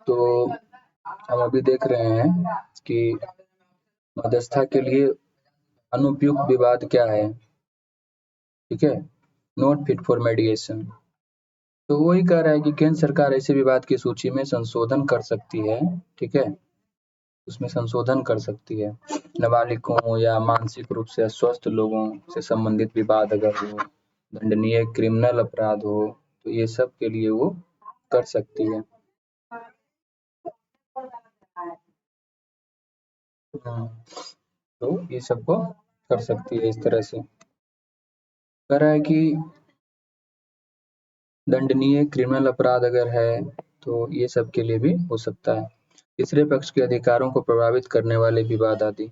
तो हम अभी देख रहे हैं कि मध्यस्थता के लिए अनुपयुक्त विवाद क्या है, ठीक है, नॉट फिट फॉर मेडिएशन। तो वही कह रहा है कि केंद्र सरकार ऐसे विवाद की सूची में संशोधन कर सकती है, ठीक है, उसमें संशोधन कर सकती है। नाबालिगों या मानसिक रूप से अस्वस्थ लोगों से संबंधित विवाद अगर हो, दंडनीय क्रिमिनल अपराध हो, तो ये सब के लिए वो कर सकती है। तो ये सबको कर सकती है इस तरह से। कह रहा है कि दंडनीय क्रिमिनल अपराध अगर है तो ये सब के लिए भी हो सकता है। तीसरे पक्ष के अधिकारों को प्रभावित करने वाले विवाद आदि।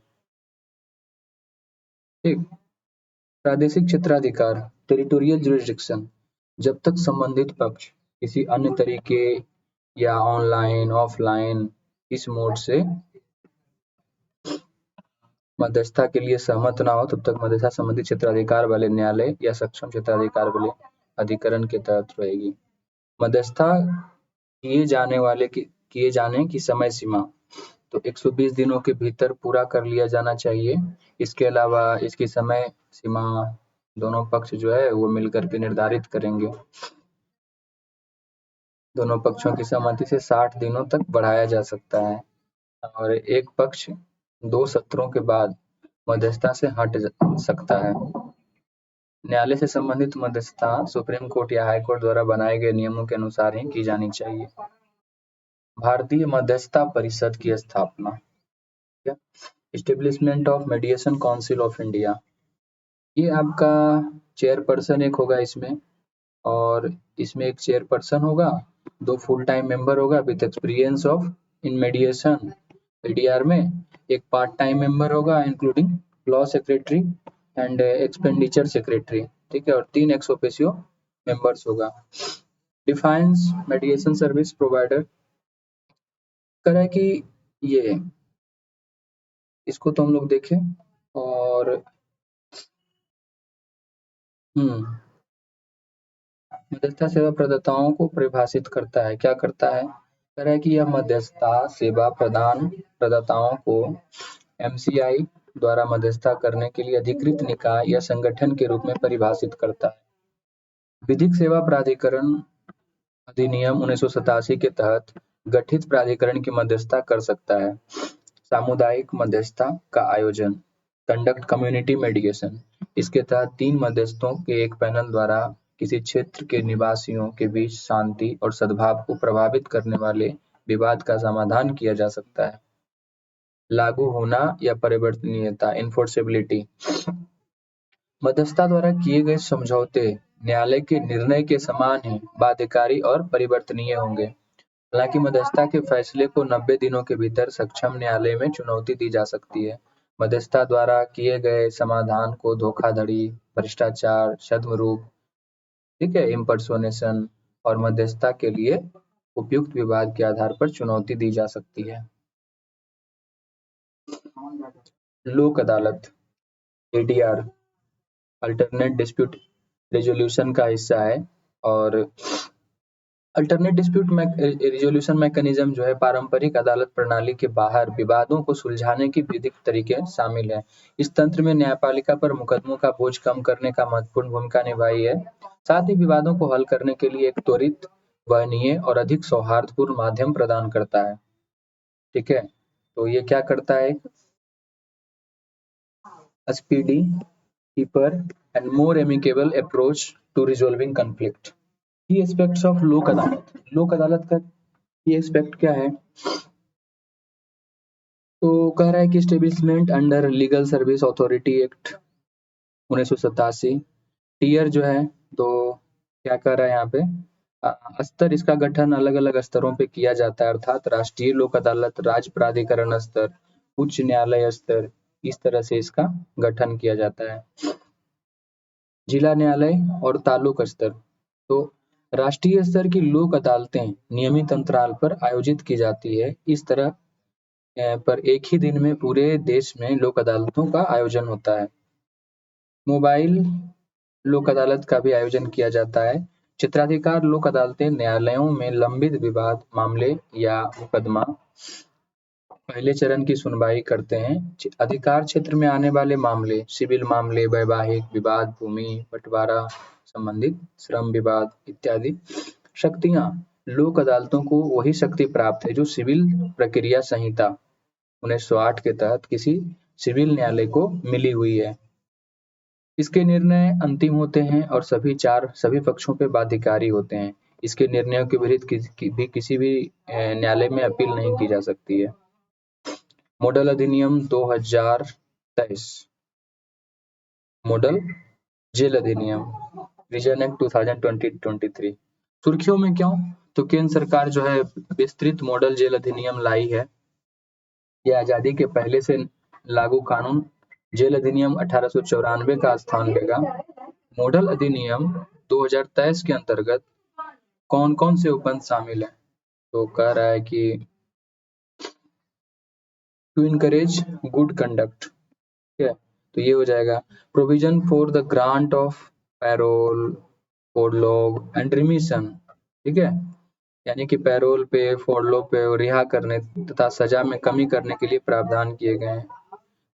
ठीक। प्रादेशिक क्षेत्राधिकार, टेरिटोरियल जुरिसडिक्शन, जब तक संबंधित पक्ष किसी अन्य तरीके या ऑनलाइन ऑफलाइन इस मोड से मध्यस्थता के लिए सहमत न हो, तब तक मध्यस्थता संबंधित क्षेत्राधिकार वाले न्यायालय या सक्षम क्षेत्राधिकार वाले अधिकरण के तहत रहेगी। मध्यस्थता किए जाने की समय सीमा तो 120 दिनों के भीतर पूरा कर लिया जाना चाहिए। इसके अलावा इसकी समय सीमा दोनों पक्ष जो है वो मिलकर के निर्धारित करेंगे। दोनों पक्षों की सहमति से 60 दिनों तक बढ़ाया जा सकता है और एक पक्ष 2 सत्रों के बाद मध्यस्थता से हट सकता है। न्यायालय से संबंधित मध्यस्थता सुप्रीम कोर्ट या हाई कोर्ट द्वारा बनाए गए नियमों के अनुसार ही की जानी चाहिए। भारतीय मध्यस्थता परिषद की स्थापना, establishment of mediation council of India. ये आपका चेयरपर्सन एक होगा इसमें, और इसमें एक चेयरपर्सन होगा, 2 फुल टाइम मेंबर होगा with experience of in mediation ADR में, एक पार्ट टाइम मेंबर होगा including law secretary and expenditure secretary, ठीक है, और 3 एक्स ऑफिशियो मेंबर्स होगा। डिफाइंस मीडिएशन सर्विस प्रोवाइडर, कह रहा है कि ये इसको तो हम लोग देखें और मध्यस्थता सेवा प्रदाताओं को परिभाषित करता है। क्या करता है? कह रहा है कि यह मध्यस्थता सेवा प्रदाताओं को एमसीआई द्वारा मध्यस्थता करने के लिए अधिकृत निकाय या संगठन के रूप में परिभाषित करता है। विधिक सेवा प्राधिकरण अधिनियम 1987 के तहत गठित प्राधिकरण की मध्यस्थता कर सकता है। सामुदायिक मध्यस्थता का आयोजन, कंडक्ट कम्युनिटी मेडिएशन, इसके तहत 3 मध्यस्थों के एक पैनल द्वारा किसी क्षेत्र के निवासियों के बीच शांति और सद्भाव को प्रभावित करने वाले विवाद का समाधान किया जा सकता है। लागू होना या परिवर्तनीयता, इन्फोर्सेबिलिटी, मध्यस्थता द्वारा किए गए समझौते न्यायालय के निर्णय के समान ही बाध्यकारी और परिवर्तनीय होंगे। हालांकि मध्यस्थता के फैसले को 90 दिनों के भीतर सक्षम न्यायालय में चुनौती दी जा सकती है। मध्यस्थता द्वारा किए गए समाधान को धोखाधड़ी, भ्रष्टाचार, छद्मरूप, ठीक है, इम्पर्सोनेशन और मध्यस्थता के लिए उपयुक्त विवाद के आधार पर चुनौती दी जा सकती है। लोक अदालत, एडीआर, अल्टरनेट डिस्प्यूट रेजोल्यूशन का हिस्सा है और अल्टरनेट डिस्प्यूट रिजोल्यूशन मैकेनिज्म जो है पारंपरिक अदालत प्रणाली के बाहर विवादों को सुलझाने की विधिक तरीके शामिल है। इस तंत्र में न्यायपालिका पर मुकदमों का बोझ कम करने का महत्वपूर्ण भूमिका निभाई है। साथ ही विवादों को हल करने के लिए एक त्वरित, वहनीय और अधिक सौहार्दपूर्ण माध्यम प्रदान करता है। ठीक है, तो ये क्या करता है? Speedy, cheaper and more amicable approach to resolving conflict. की एस्पेक्ट्स ऑफ लोक अदालत, लोक अदालत का की एस्पेक्ट क्या है? तो कह रहा है कि establishment under legal service authority act 1987, tier जो है, तो क्या कर रहा है यहाँ पे? स्तर, इसका गठन अलग अलग स्तरों पे किया जाता है, अर्थात राष्ट्रीय लोक अदालत, राज्य प्राधिकरण स्तर, उच्च न्यायालय स्तर, इस तरह से इसका गठन किया जाता है। जिला न्यायालय और तालुक स्तर, तो राष्ट्रीय स्तर की लोक अदालतें नियमित अंतराल पर आयोजित की जाती है। इस तरह पर एक ही दिन में पूरे देश में लोक अदालतों का आयोजन होता है। मोबाइल लोक अदालत का भी आयोजन किया जाता है। चित्राधिकार लोक अदालतें न्यायालयों में लंबित विवाद मामले या मुकदमा पहले चरण की सुनवाई करते हैं। अधिकार क्षेत्र में आने वाले मामले, सिविल मामले, वैवाहिक विवाद, भूमि बंटवारा संबंधित, श्रम विवाद इत्यादि। शक्तियां, लोक अदालतों को वही शक्ति प्राप्त है जो सिविल प्रक्रिया संहिता 1908 के तहत किसी सिविल न्यायालय को मिली हुई है। इसके निर्णय अंतिम होते हैं और सभी पक्षों पे बाध्यकारी होते हैं। इसके निर्णयों के विरुद्ध किसी भी न्यायालय में अपील नहीं की जा सकती है। मॉडल अधिनियम 2023, मॉडल जेल अधिनियम, रिजन एक्ट 2023। सुर्खियों में क्यों? तो केंद्र सरकार जो है विस्तृत मॉडल जेल अधिनियम लाई है। यह आजादी के पहले से लागू कानून जेल अधिनियम 1894 का स्थान लेगा। मॉडल अधिनियम 2023 के अंतर्गत कौन कौन से उपबंध शामिल है? तो कह रहा है कि टू इनकरेज गुड कंडक्ट, ठीक है, तो ये हो जाएगा। Provision for the grant of parole, furlough and remission, ठीक है, यानी कि पैरोल पे, फोरलॉग पे रिहा करने तथा सजा में कमी करने के लिए प्रावधान किए गए हैं।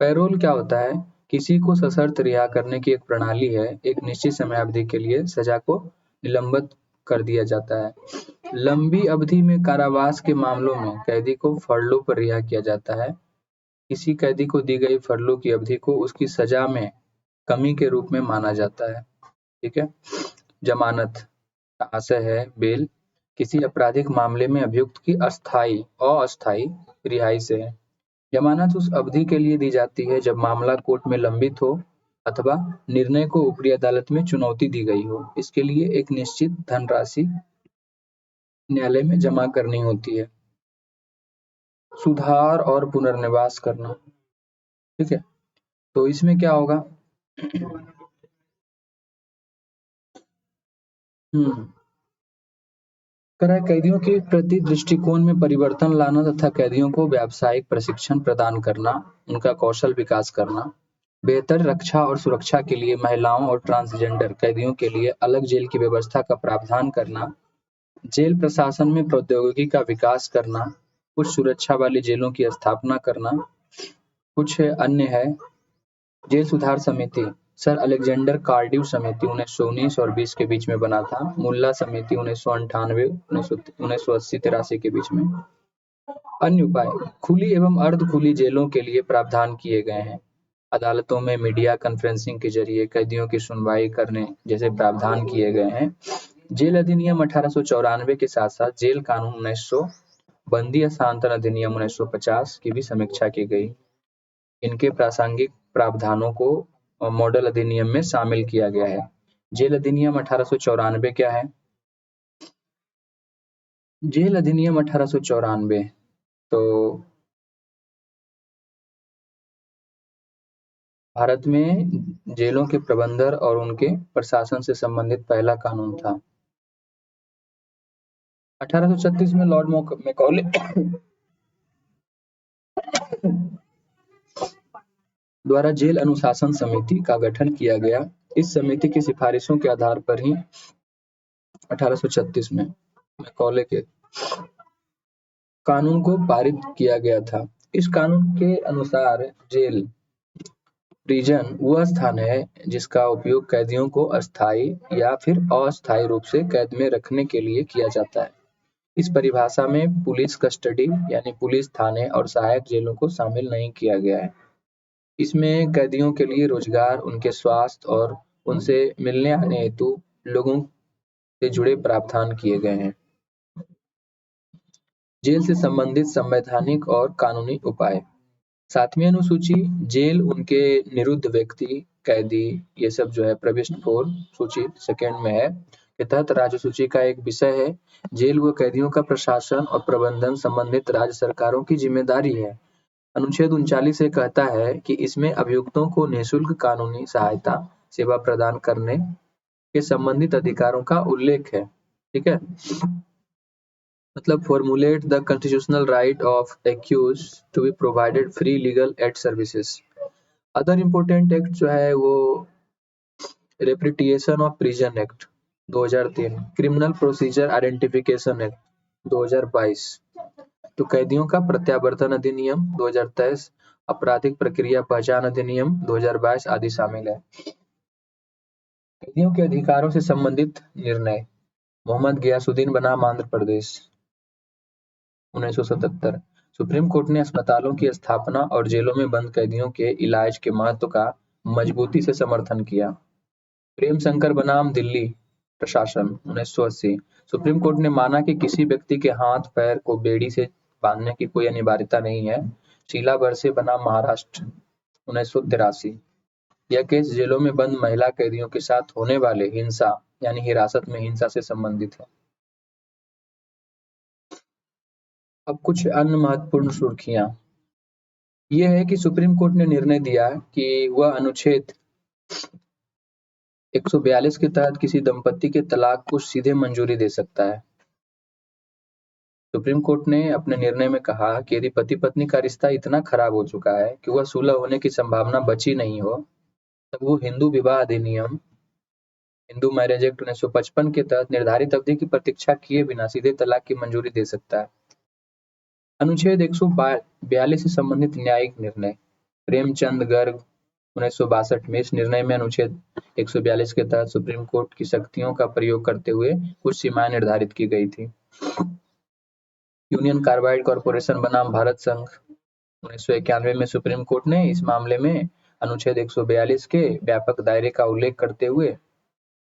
पैरोल क्या होता है? किसी को सशर्त रिहा करने की एक प्रणाली है। एक निश्चित समयावधि के लिए सजा को निलंबित कर दिया जाता है। लंबी अवधि में कारावास के मामलों में कैदी को फरलो पर रिहा किया जाता है। किसी कैदी को दी गई फरलो की अवधि को उसकी सजा में कमी के रूप में माना जाता है, ठीक है। जमानत का आशय है बेल, किसी आपराधिक मामले में अभियुक्त की अस्थायी रिहाई से है। जमानत उस अवधि के लिए दी जाती है जब मामला कोर्ट में लंबित हो अथवा निर्णय को ऊपरी अदालत में चुनौती दी गई हो। इसके लिए एक निश्चित धनराशि न्यायालय में जमा करनी होती है। सुधार और पुनर्निवास करना, ठीक है, तो इसमें क्या होगा? कैदियों के प्रति दृष्टिकोण में परिवर्तन लाना तथा कैदियों को व्यावसायिक प्रशिक्षण प्रदान करना, उनका कौशल विकास करना, बेहतर रक्षा और सुरक्षा के लिए महिलाओं और ट्रांसजेंडर कैदियों के लिए अलग जेल की व्यवस्था का प्रावधान करना, जेल प्रशासन में प्रौद्योगिकी का विकास करना, कुछ सुरक्षा वाली जेलों की स्थापना करना। कुछ अन्य है जेल सुधार समिति, सर अलेक्जेंडर कार्डिव समिति 1919 और 20 के बीच में बना था। मुल्ला समिति 1998, 1980, 83 के बीच में। अन्य उपाय, खुली एवं अर्ध खुली जेलों के लिए प्रावधान किए गए हैं। अदालतों में मीडिया कॉन्फ्रेंसिंग के जरिए कैदियों की सुनवाई करने जैसे प्रावधान किए गए हैं। जेल अधिनियम 1894 के साथ साथ जेल कानून 1900, बंदी हस्तांतरण अधिनियम 1950 की भी समीक्षा की गई। इनके प्रासंगिक प्रावधानों को मॉडल अधिनियम में शामिल किया गया है। जेल अधिनियम 1894 क्या है? जेल अधिनियम 1894 तो भारत में जेलों के प्रबंधन और उनके प्रशासन से संबंधित पहला कानून था। 1836 में लॉर्ड मैकॉले द्वारा जेल अनुशासन समिति का गठन किया गया। इस समिति की सिफारिशों के आधार पर ही 1836 में मैकॉले के कानून को पारित किया गया था। इस कानून के अनुसार जेल, प्रिजन वह स्थान है जिसका उपयोग कैदियों को अस्थायी या फिर अस्थायी रूप से कैद में रखने के लिए किया जाता है। इस परिभाषा में पुलिस कस्टडी यानी पुलिस थाने और सहायक जेलों को शामिल नहीं किया गया है। इसमें कैदियों के लिए रोजगार, उनके स्वास्थ्य और उनसे मिलने आने हेतु लोगों से जुड़े प्रावधान किए गए हैं। जेल से संबंधित संवैधानिक और कानूनी उपाय। 7वीं अनुसूची जेल उनके निरुद्ध व्यक्ति, कैदी, ये सब जो है प्रविष्ट 4 सूची सेकेंड में है के तहत राज्य सूची का एक विषय है। जेल व कैदियों का प्रशासन और प्रबंधन संबंधित राज्य सरकारों की जिम्मेदारी है। अनुच्छेद 39 से कहता है कि इसमें अभियुक्तों को निःशुल्क कानूनी सहायता सेवा प्रदान करने के संबंधित अधिकारों का उल्लेख है, ठीक है। मतलब formulate the constitutional right of accused to be provided free legal aid services. Other important act जो है वो repatriation of prison act 2003, criminal procedure identification act 2022, तो कैदियों का प्रत्यावर्तन अधिनियम 2023, आपराधिक प्रक्रिया पहचान अधिनियम 2022 आदि शामिल है। कैदियों के अधिकारों से संबंधित निर्णय। मोहम्मद गयासुद्दीन बनाम आंध्र प्रदेश 1977, सुप्रीम कोर्ट ने अस्पतालों की स्थापना और जेलों में बंद कैदियों के इलाज के महत्व का मजबूती से समर्थन किया। प्रेम शंकर बनाम दिल्ली प्रशासन 1980, सुप्रीम कोर्ट ने माना कि किसी व्यक्ति के हाथ पैर को बेड़ी से बांधने की कोई अनिवार्यता नहीं है। शीला बरसे बनाम महाराष्ट्र 1983, यह केस जेलों में बंद महिला कैदियों के साथ होने वाले हिंसा यानी हिरासत में हिंसा से संबंधित है। अब कुछ अन्य महत्वपूर्ण सुर्खियां। यह है कि सुप्रीम कोर्ट ने निर्णय दिया कि वह अनुच्छेद 142 के तहत किसी दंपति के तलाक को सीधे मंजूरी दे सकता है। सुप्रीम कोर्ट ने अपने निर्णय में कहा कि यदि पति पत्नी का रिश्ता इतना खराब हो चुका है कि वह सुलह होने की संभावना बची नहीं हो, तब वो हिंदू विवाह अधिनियम हिंदू मैरिज एक्ट 1955 के तहत निर्धारित अवधि की प्रतीक्षा किए बिना सीधे तलाक की मंजूरी दे सकता है। अनुच्छेद 142 से संबंधित न्यायिक निर्णय। प्रेमचंद गर्ग 1962 में इस निर्णय में अनुच्छेद 142 के तहत सुप्रीम कोर्ट की शक्तियों का प्रयोग करते हुए कुछ सीमाएं निर्धारित की गई थी। यूनियन कार्बाइड कॉरपोरेशन बनाम भारत संघ 1991 में सुप्रीम कोर्ट ने इस मामले में अनुच्छेद 142 के व्यापक दायरे का उल्लेख करते हुए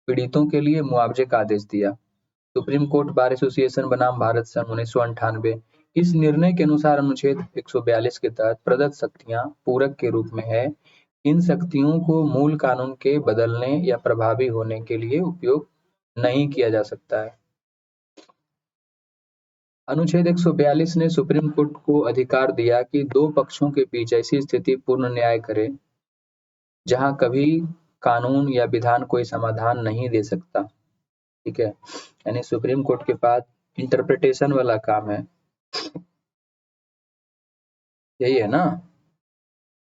पीड़ितों के लिए मुआवजे का आदेश दिया। सुप्रीम कोर्ट बार एसोसिएशन बनाम भारत संघ 1998, इस निर्णय के अनुसार अनुच्छेद 142 के तहत प्रदत्त शक्तियां पूरक के रूप में है। इन शक्तियों को मूल कानून के बदलने या प्रभावी होने के लिए उपयोग नहीं किया जा सकता है। अनुच्छेद 142 ने सुप्रीम कोर्ट को अधिकार दिया कि दो पक्षों के बीच ऐसी स्थिति पूर्ण न्याय करे जहां कभी कानून या विधान कोई समाधान नहीं दे सकता। ठीक है, यानी सुप्रीम कोर्ट के पास इंटरप्रिटेशन वाला काम है, यही है ना।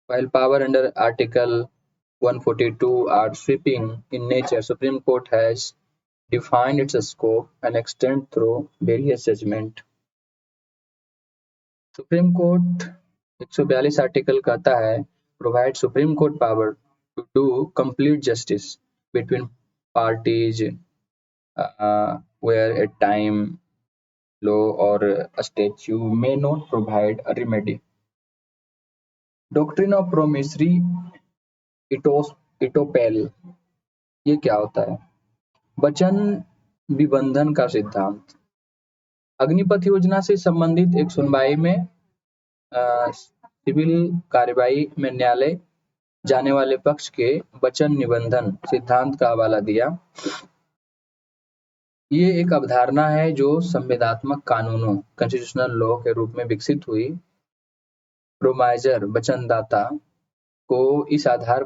While power under Article 142 are sweeping in nature, Supreme Court has defined its scope and extent through various judgment. Supreme court 142 article कहता है provide Supreme Court power to do complete justice between parties where a time, law or a statute may not provide a remedy. Doctrine of promissory इटोपेल, ये क्या होता है? वचन विबंधन का सिद्धांत। अग्निपथ योजना से संबंधित एक सुनवाई में सिविल कार्यवाही में न्यायालय जाने वाले पक्ष के वचन निबंधन सिद्धांत का हवाला दिया। ये एक अवधारणा है जो संवैधात्मक कानूनों कॉन्स्टिट्यूशनल लॉ के रूप में विकसित हुई। प्रोमाइजर वचनदाता को इस आधार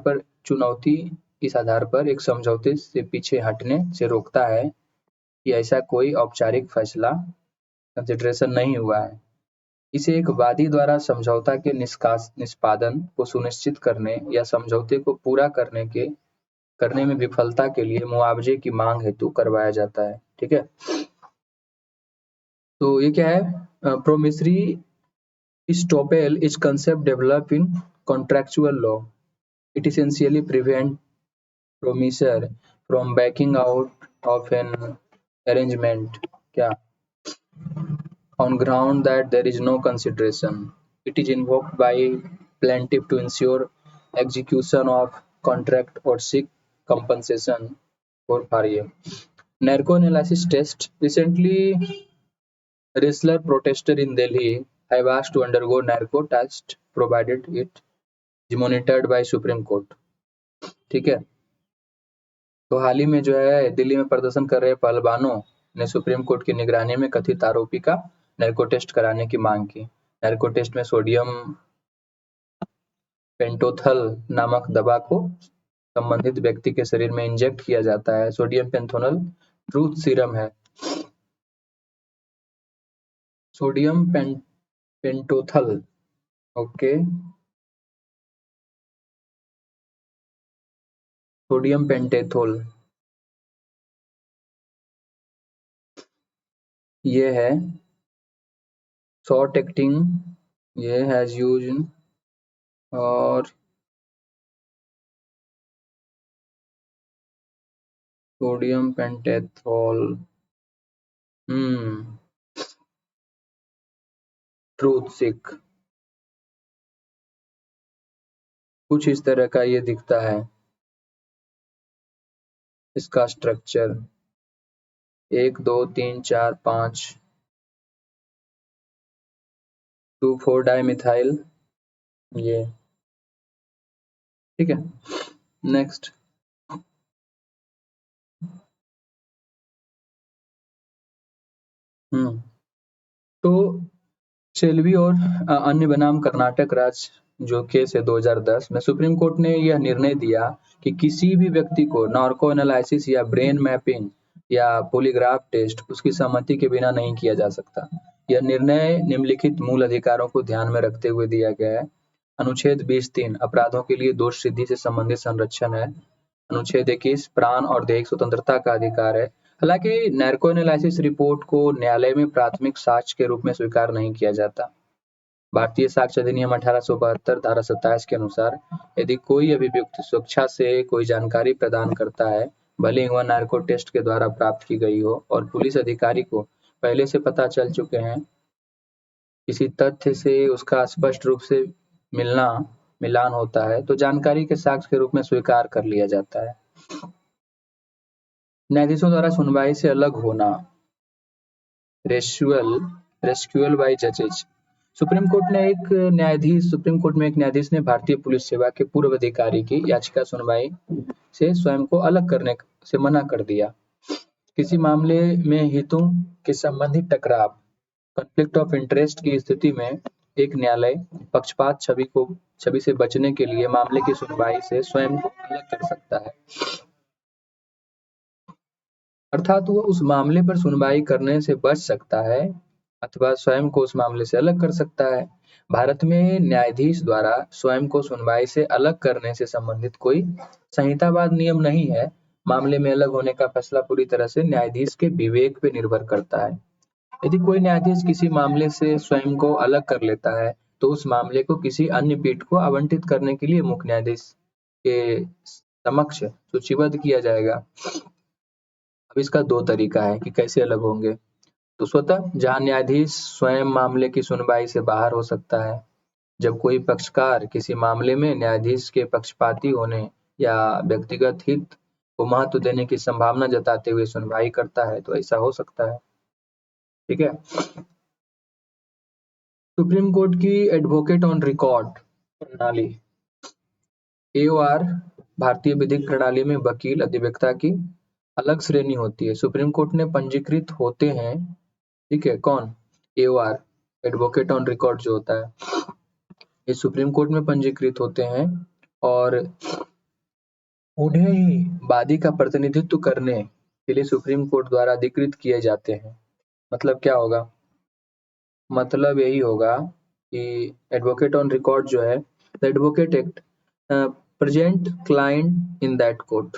पर एक समझौते से पीछे हटने से रोकता है कि ऐसा कोई औपचारिक फैसला कंसिडरेशन नहीं हुआ है। इसे एक वादी द्वारा समझौता के निष्पादन को सुनिश्चित करने या समझौते को पूरा करने में विफलता के लिए मुआवजे की मांग हेतु करवाया जाता है। ठीक है, तो ये क्या है? Promissory estoppel is concept developed in contractual law. It essentially prevents promisor from backing out of an arrangement क्या on ground that there is no consideration. It is invoked by plaintiff to ensure execution of contract or seek compensation for failure. Narco analysis test. Recently, wrestler protester in Delhi have asked to undergo narco test provided it is monitored by Supreme Court. ठीक है, तो हाल ही में जो है दिल्ली में प्रदर्शन कर रहे पहलवानों ने सुप्रीम कोर्ट की निगरानी में कथित आरोपी का नैर्को टेस्ट कराने की मांग की। नैर्को टेस्ट में सोडियम पेंटोथल नामक दवा को संबंधित व्यक्ति के शरीर में इंजेक्ट किया जाता है। सोडियम पेंथोनल ट्रूथ सीरम है। सोडियम पेंटोथल, ओके, सोडियम पेंटेथोल ये है शॉर्ट एक्टिंग, ये हैज यूज और सोडियम पेंटेथॉल। हम्म ट्रूथ सिक, कुछ इस तरह का ये दिखता है इसका स्ट्रक्चर। 1 2 3 4 5 2 4 डाइमिथाइल, ये ठीक है। नेक्स्ट, तो सेल्वी और अन्य बनाम कर्नाटक राज्य जो केस है 2010 में, सुप्रीम कोर्ट ने यह निर्णय दिया कि किसी भी व्यक्ति को नार्को एनालिसिस या ब्रेन मैपिंग या पॉलीग्राफ टेस्ट उसकी सहमति के बिना नहीं किया जा सकता। यह निर्णय निम्नलिखित मूल अधिकारों को ध्यान में रखते हुए दिया गया है। अनुच्छेद 20(3) अपराधों के लिए दोष सिद्धि से संबंधित संरक्षण है। अनुच्छेद 21 प्राण और दैहिक स्वतंत्रता का अधिकार है। हालांकि नैर्को एनालिसिस रिपोर्ट को न्यायालय में प्राथमिक साक्ष्य के रूप में स्वीकार नहीं किया जाता। भारतीय साक्ष्य अधिनियम 1872 धारा 27 के अनुसार यदि कोई अभियुक्त स्वेच्छा से कोई जानकारी प्रदान करता है, भले ही वह नार्को टेस्ट के द्वारा प्राप्त की गई हो और पुलिस अधिकारी को पहले से पता चल चुके हैं, किसी तथ्य से उसका स्पष्ट रूप से मिलना मिलान होता है, तो जानकारी के साक्ष्य के रूप में स्वीकार कर लिया जाता है। न्यायाधीशों द्वारा सुनवाई से अलग होना, रेस्क्यूअल बाय जजेज। सुप्रीम कोर्ट में एक न्यायाधीश ने भारतीय पुलिस सेवा के पूर्व अधिकारी की याचिका सुनवाई से स्वयं को अलग करने से मना कर दिया। किसी मामले में हितों के संबंधित टकराव, कॉन्फ्लिक्ट ऑफ इंटरेस्ट की स्थिति में एक न्यायालय पक्षपात छवि से बचने के लिए मामले की सुनवाई से स्वयं को अलग कर सकता है, अर्थात वह उस मामले पर सुनवाई करने से बच सकता है अथवा स्वयं को उस मामले से अलग कर सकता है। भारत में न्यायाधीश द्वारा स्वयं को सुनवाई से अलग करने से संबंधित कोई संहितावाद नियम नहीं है। मामले में अलग होने का फैसला पूरी तरह से न्यायाधीश के विवेक पे निर्भर करता है। यदि कोई न्यायाधीश किसी मामले से स्वयं को अलग कर लेता है, तो उस मामले को किसी अन्य पीठ को आवंटित करने के लिए मुख्य न्यायाधीश के समक्ष सूचीबद्ध किया जाएगा। अब इसका दो तरीका है कि कैसे अलग होंगे। तो स्वतः, जहां न्यायाधीश स्वयं मामले की सुनवाई से बाहर हो सकता है। जब कोई पक्षकार किसी मामले में न्यायाधीश के पक्षपाती होने या व्यक्तिगत हित को महत्व देने की संभावना जताते हुए सुनवाई करता है, तो ऐसा हो सकता है। ठीक है। सुप्रीम कोर्ट की एडवोकेट ऑन रिकॉर्ड प्रणाली, एओआर, भारतीय विधिक प्रणाली में वकील अधिवक्ता की अलग श्रेणी होती है। सुप्रीम कोर्ट ने पंजीकृत होते हैं, ठीक है, कौन? एओआर, एडवोकेट ऑन रिकॉर्ड जो होता है, ये सुप्रीम कोर्ट में पंजीकृत होते हैं और उन्हें ही वादी का प्रतिनिधित्व करने के लिए सुप्रीम कोर्ट द्वारा अधिकृत किए जाते हैं। मतलब क्या होगा? मतलब यही होगा कि एडवोकेट ऑन रिकॉर्ड जो है, the advocate act present client in that court,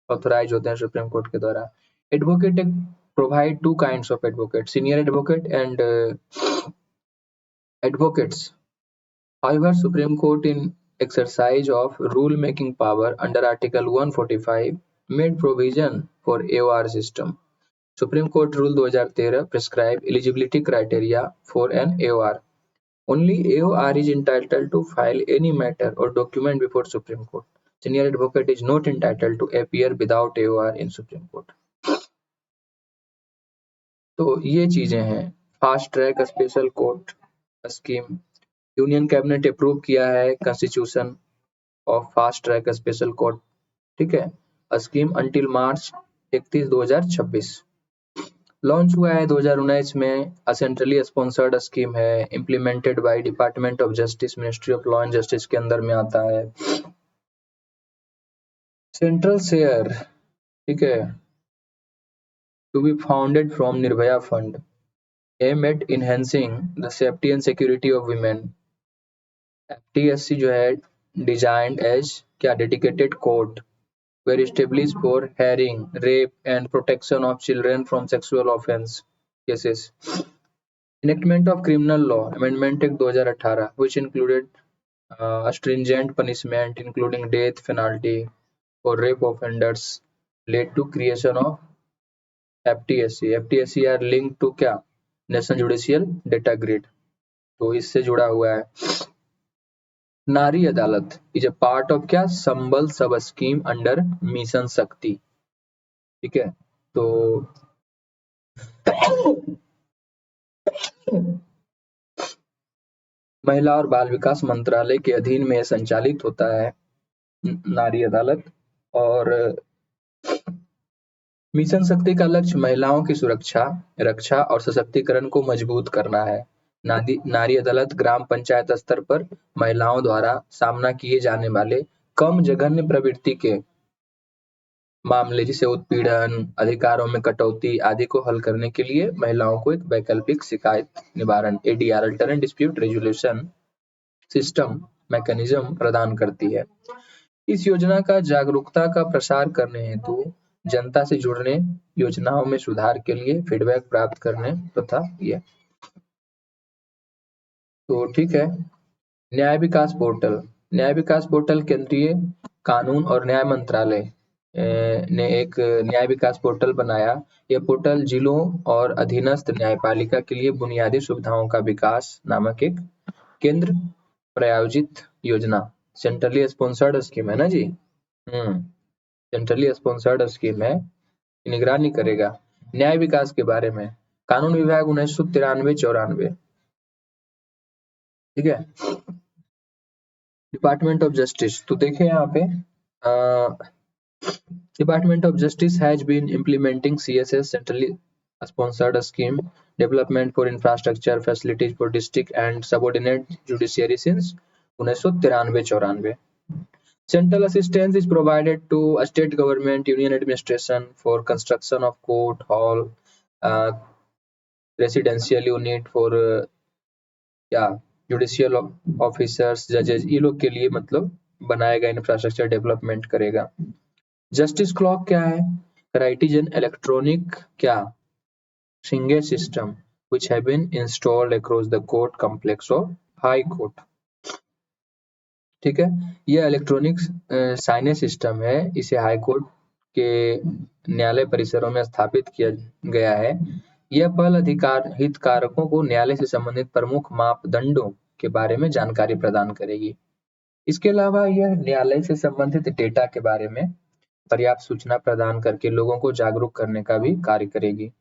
authorise होते हैं सुप्रीम कोर्ट के द्वारा। Advocate act provide two kinds of advocate, senior advocate and advocates. However, Supreme Court in exercise of rule-making power under Article 145 made provision for AOR system. Supreme Court Rule 2013 prescribe eligibility criteria for an AOR. Only AOR is entitled to file any matter or document before Supreme Court. Senior advocate is not entitled to appear without AOR in Supreme Court. तो ये चीजें हैं। Fast track special court scheme, union cabinet approve किया है constitution of fast track special court, ठीक है, scheme until March 31 2026। Launch हुआ है 2019 में, सेंट्रली स्पॉन्सर्ड स्कीम है, implemented by department of justice, ministry of law and justice के अंदर में आता है। सेंट्रल शेयर, ठीक है, to be founded from Nirbhaya fund, aim at enhancing the safety and security of women. FTSC जो है डिजाइंड एज क्या, dedicated court were established for hearing, rape and protection of children from sexual offense. Cases. Enactment of Criminal Law Amendment Act 2018, which included stringent punishment including death penalty for rape offenders, led to creation of FTSC। FTSC are linked to क्या? National judicial data grid, तो इससे जुड़ा हुआ है। नारी अदालत is a part of क्या? संबल सब स्कीम अंडर मिशन शक्ति। ठीक है, तो महिला और बाल विकास मंत्रालय के अधीन में संचालित होता है नारी अदालत। और मिशन शक्ति का लक्ष्य महिलाओं की सुरक्षा, रक्षा और सशक्तिकरण को मजबूत करना है। नारी अदालत ग्राम पंचायत स्तर पर महिलाओं द्वारा सामना किए जाने वाले कम जघन्य प्रवृत्ति के मामले, जिसे उत्पीड़न, अधिकारों में कटौती आदि को हल करने के लिए महिलाओं को एक वैकल्पिक शिकायत निवारण ADR alternate dispute resolution system mechanism प्रदान करती है। इस योजना का जागरूकता का प्रसार करने हेतु जनता से जुड़ने, योजनाओं में सुधार के लिए फीडबैक प्राप्त करने तथा ये तो ठीक है। न्याय विकास पोर्टल। न्याय विकास पोर्टल केंद्रीय कानून और न्याय मंत्रालय ने एक न्याय विकास पोर्टल बनाया। यह पोर्टल जिलों और अधीनस्थ न्यायपालिका के लिए बुनियादी सुविधाओं का विकास नामक एक केंद्र प्रायोजित योजना, सेंट्रली स्पॉन्सर्ड स्कीम है ना जी। सेंट्रली स्पॉन्सर्ड स्कीम है, निगरानी करेगा न्याय विकास के बारे में। कानून विभाग 1993-94। ठीक है। डिपार्टमेंट ऑफ जस्टिस, तो देखें यहाँ पे department of justice has been implementing CSS centrally sponsored scheme development for infrastructure facilities for district and subordinate judiciary since 1993-94। Central assistance is provided to a state government, union administration for construction of court, hall, uh, residential unit for judicial officers, जजेस, ये लोग के लिए मतलब बनाएगा, infrastructure development करेगा। Justice clock क्या है? राइट एन इलेक्ट्रॉनिक क्या? Single system which have been installed across the court complex of high court। ठीक है, यह इलेक्ट्रॉनिक साइनेज सिस्टम है, इसे हाई कोर्ट के न्यायालय परिसरों में स्थापित किया गया है। यह पहल अधिकार हितधारकों को न्यायालय से संबंधित प्रमुख मापदंडों के बारे में जानकारी प्रदान करेगी। इसके अलावा यह न्यायालय से संबंधित डेटा के बारे में पर्याप्त सूचना प्रदान करके लोगों को जागरूक करने का भी कार्य करेगी।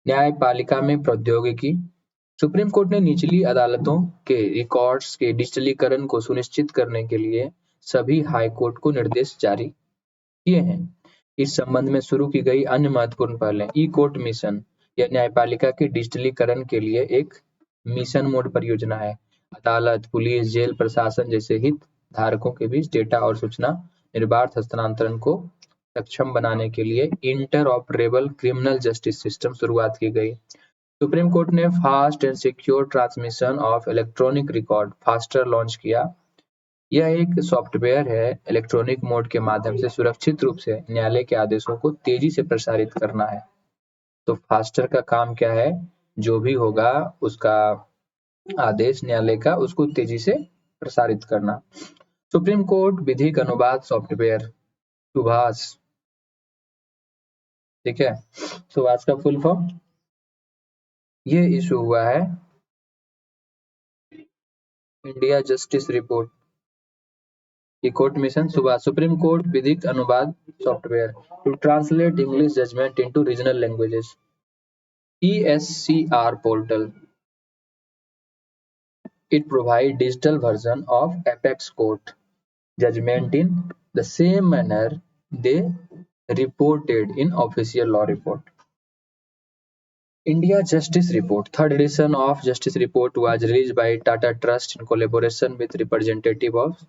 न्यायपालिका में प्रौद्योगिकी। सुप्रीम कोर्ट ने निचली अदालतों के रिकॉर्ड्स के डिजिटलीकरण को सुनिश्चित करने के लिए सभी हाई कोर्ट को निर्देश जारी किए हैं। इस संबंध में शुरू की गई अन्य महत्वपूर्ण पहल ई कोर्ट मिशन। यह न्यायपालिका के डिजिटलीकरण के लिए एक मिशन मोड परियोजना है। अदालत, पुलिस, जेल प्रशासन जैसे हित धारकों के बीच डेटा और सूचना निर्बाध हस्तांतरण को सक्षम बनाने के लिए इंटरऑपरेबल क्रिमिनल जस्टिस सिस्टम शुरुआत की गई। सुप्रीम कोर्ट ने fast and secure transmission of electronic record faster launch किया। यह एक सॉफ्टवेयर है, इलेक्ट्रॉनिक मोड के माध्यम से सुरक्षित रूप से न्यायालय के आदेशों को तेजी से प्रसारित करना है। तो फास्टर का काम क्या है? जो भी होगा उसका आदेश न्यायालय का, उसको तेजी से प्रसारित करना। सुप्रीम कोर्ट विधिक अनुवाद सॉफ्टवेयर सुभाष। ठीक है, सुभाष का फुल फॉर्म ये इशू हुआ है इंडिया जस्टिस रिपोर्ट की court mission Subhash. Supreme Court विधिक अनुवाद software to translate English judgment into regional languages. ESCR portal, it provides digital version of apex court judgment in the same manner they reported in official law report। India Justice Report, third edition of Justice Report was released by Tata Trust in collaboration with representative of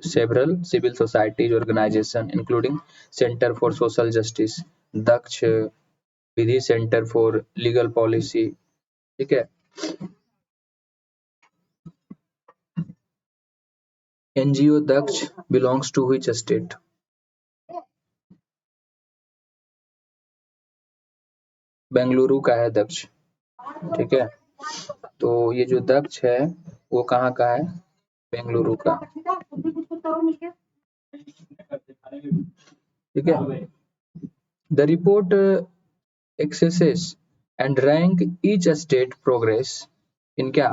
several civil societies organizations including Center for Social Justice, Daksh, Vidhi Center for Legal Policy। ठीक है, NGO Daksh belongs to which state? Bengaluru का है दक्ष, ठीक है। तो ये जो दक्ष है वो कहाँ का है, बेंगलुरु का, ठीक है। The report accesses and rank each state progress in क्या,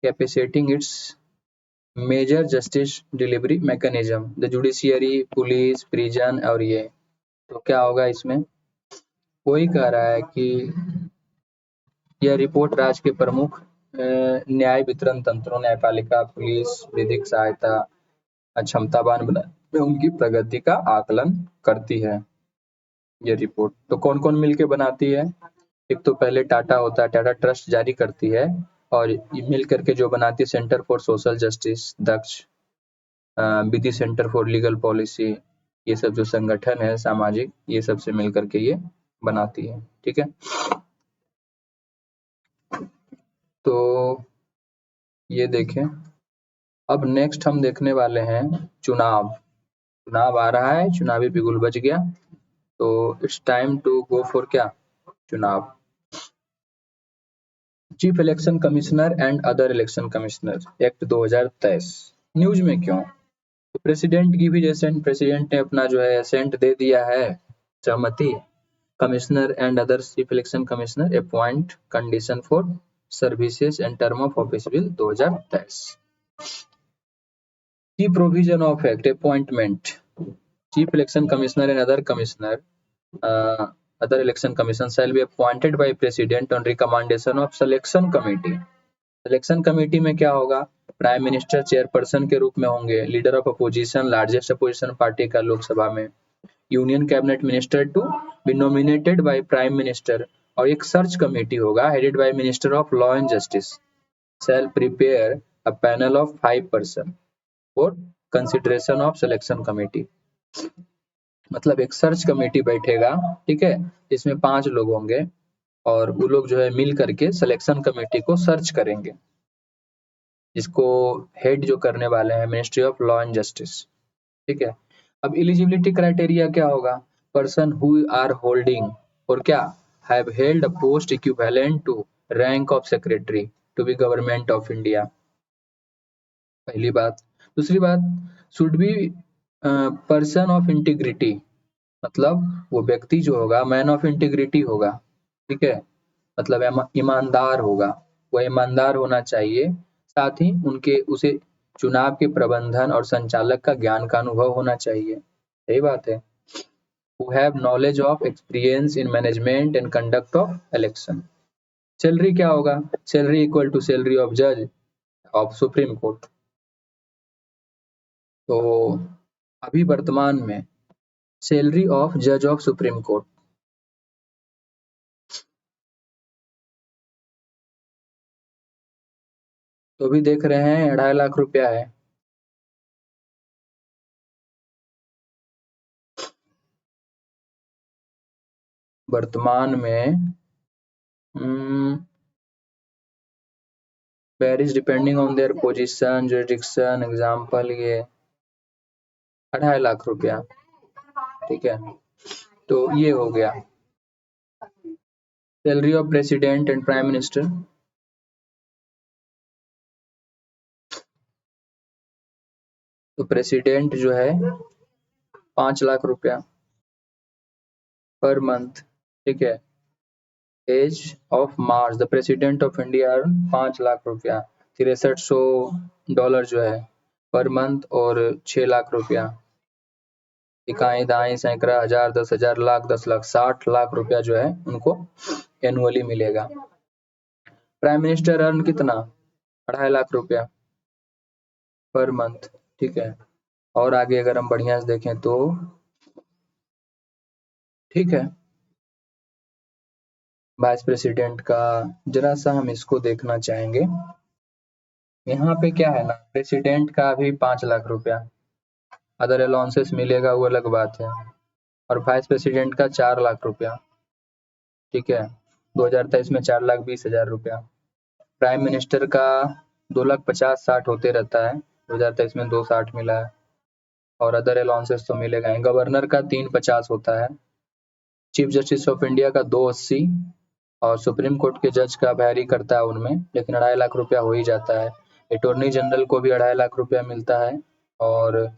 capacitating its major justice delivery mechanism, the judiciary, police, prison, और ये तो क्या होगा इसमें, कोई कह रहा है कि यह रिपोर्ट राज्य के प्रमुख न्याय वितरण तंत्रों, न्यायपालिका, पुलिस, विधिक सहायता, क्षमतावान बनाने में उनकी प्रगति का आकलन करती है। ये रिपोर्ट तो कौन कौन मिलके बनाती है, एक तो पहले टाटा होता है, टाटा ट्रस्ट जारी करती है, और मिल करके जो बनाती है centre for social justice Daksh, Vidhi centre for legal policy, ये सब जो संगठन है सामाजिक, ये सब से मिल करके ये बनाती है, ठीक है। तो ये देखें, अब नेक्स्ट हम देखने वाले हैं चुनाव। चुनाव आ रहा है, चुनावी बिगुल बज गया, तो it's time to go for क्या, चुनाव। Chief election commissioner and other election commissioner act 2023 news में क्यों, तो प्रेसिडेंट की भी जैसे प्रेसिडेंट ने अपना जो है एसेंट दे दिया है, सहमति, commissioner and other chief election commissioner appoint condition for services and term of office bill 2023। की provision of act appointment chief election commissioner and other commissioner other election commission shall be appointed by president on recommendation of selection committee। Selection committee में क्या होगा, prime minister chairperson के रूप में होंगे, leader of opposition, largest opposition party का लोकसभा में, union cabinet minister to be nominated by prime minister, और एक सर्च कमेटी होगा headed by minister of law and justice, shall prepare a panel of 5 person for consideration of selection committee. मतलब एक search committee बैठेगा, ठीक है, इसमें 5 लोग होंगे, और वो लोग जो है मिल करके सिलेक्शन कमेटी को सर्च करेंगे, इसको हेड जो करने वाले हैं ministry of law and justice, ठीक है। अब एलिजिबिलिटी क्राइटेरिया क्या होगा, पर्सन हु आर होल्डिंग, और क्या, have held a post equivalent to rank of secretary to be government of India, पहली बात। दूसरी बात, should be person of integrity, मतलब वो व्यक्ति जो होगा मैन ऑफ इंटीग्रिटी होगा, ठीक है, मतलब ईमानदार होगा, वह ईमानदार होना चाहिए, साथ ही उनके उसे चुनाव के प्रबंधन और संचालक का ज्ञान का अनुभव होना चाहिए, सही बात है। who have knowledge of experience in management and conduct of election। Salary क्या होगा, salary equal to salary of जज ऑफ सुप्रीम कोर्ट। तो अभी वर्तमान में सैलरी ऑफ जज ऑफ सुप्रीम कोर्ट, तो भी देख रहे हैं 2.5 लाख रुपया है। वर्तमान में varies depending on their position, jurisdiction, example ये 2.5 लाख रुपया, ठीक है। तो ये हो गया salary of president and prime minister, तो प्रेसिडेंट जो है 5 लाख रुपया पर मंथ, ठीक है। As of March the president of India earn 5 lakh रुपया, $6300 जो है पर मंथ, और 6 लाख रुपया, इकाई दाई सैकड़ा हजार 10,000 लाख 10 लाख 60 लाख रुपया जो है उनको एनुअली मिलेगा। प्राइम मिनिस्टर अर्न कितना, 2.5 लाख रुपया पर मंथ, ठीक है। और आगे अगर हम बढ़िया से देखें तो ठीक है, वाइस प्रेसिडेंट का जरा सा हम इसको देखना चाहेंगे। यहाँ पे क्या है ना, प्रेसिडेंट का भी 5 लाख रुपया, अदर अलाउंसेस मिलेगा वो अलग बात है, और वाइस प्रेसिडेंट का 4 लाख रुपया, ठीक है, 2023 में 4,20,000 रुपया। प्राइम मिनिस्टर का 2,50,60 होते रहता है, 2023 में 2,60 मिला है, और अदर अलाउंसेस तो मिलेगा ही। गवर्नर का 3,50 होता है, चीफ जस्टिस ऑफ इंडिया का 280 और सुप्रीम कोर्ट के जज का वैरी करता है उनमें, लेकिन 2.5 लाख रुपया हो ही जाता है। अटॉर्नी जनरल को भी 2.5 लाख रुपया मिलता है। और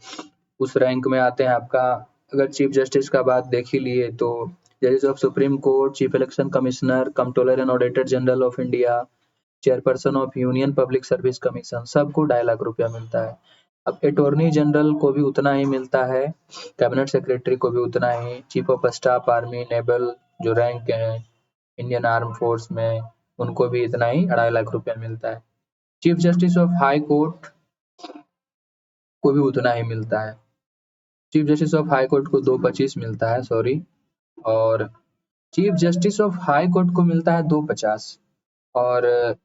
उस रैंक में आते हैं आपका, अगर चीफ जस्टिस का बात देख ही लिए तो जजेस of supreme court, chief election commissioner, controller and auditor general of India, chairperson of union public service commission, सबको 2.5 लाख रुपया मिलता है। अब अटॉर्नी जनरल को भी उतना ही मिलता है, कैबिनेट सेक्रेटरी को भी उतना ही, chief of staff army naval जो रैंक है इंडियन आर्म फोर्स में, उनको भी इतना ही 2.5 लाख रुपया मिलता है। Chief justice of high court को भी उतना ही मिलता है। Chief justice of high court को 225 मिलता है, सॉरी, और chief justice of high court को मिलता है 250 और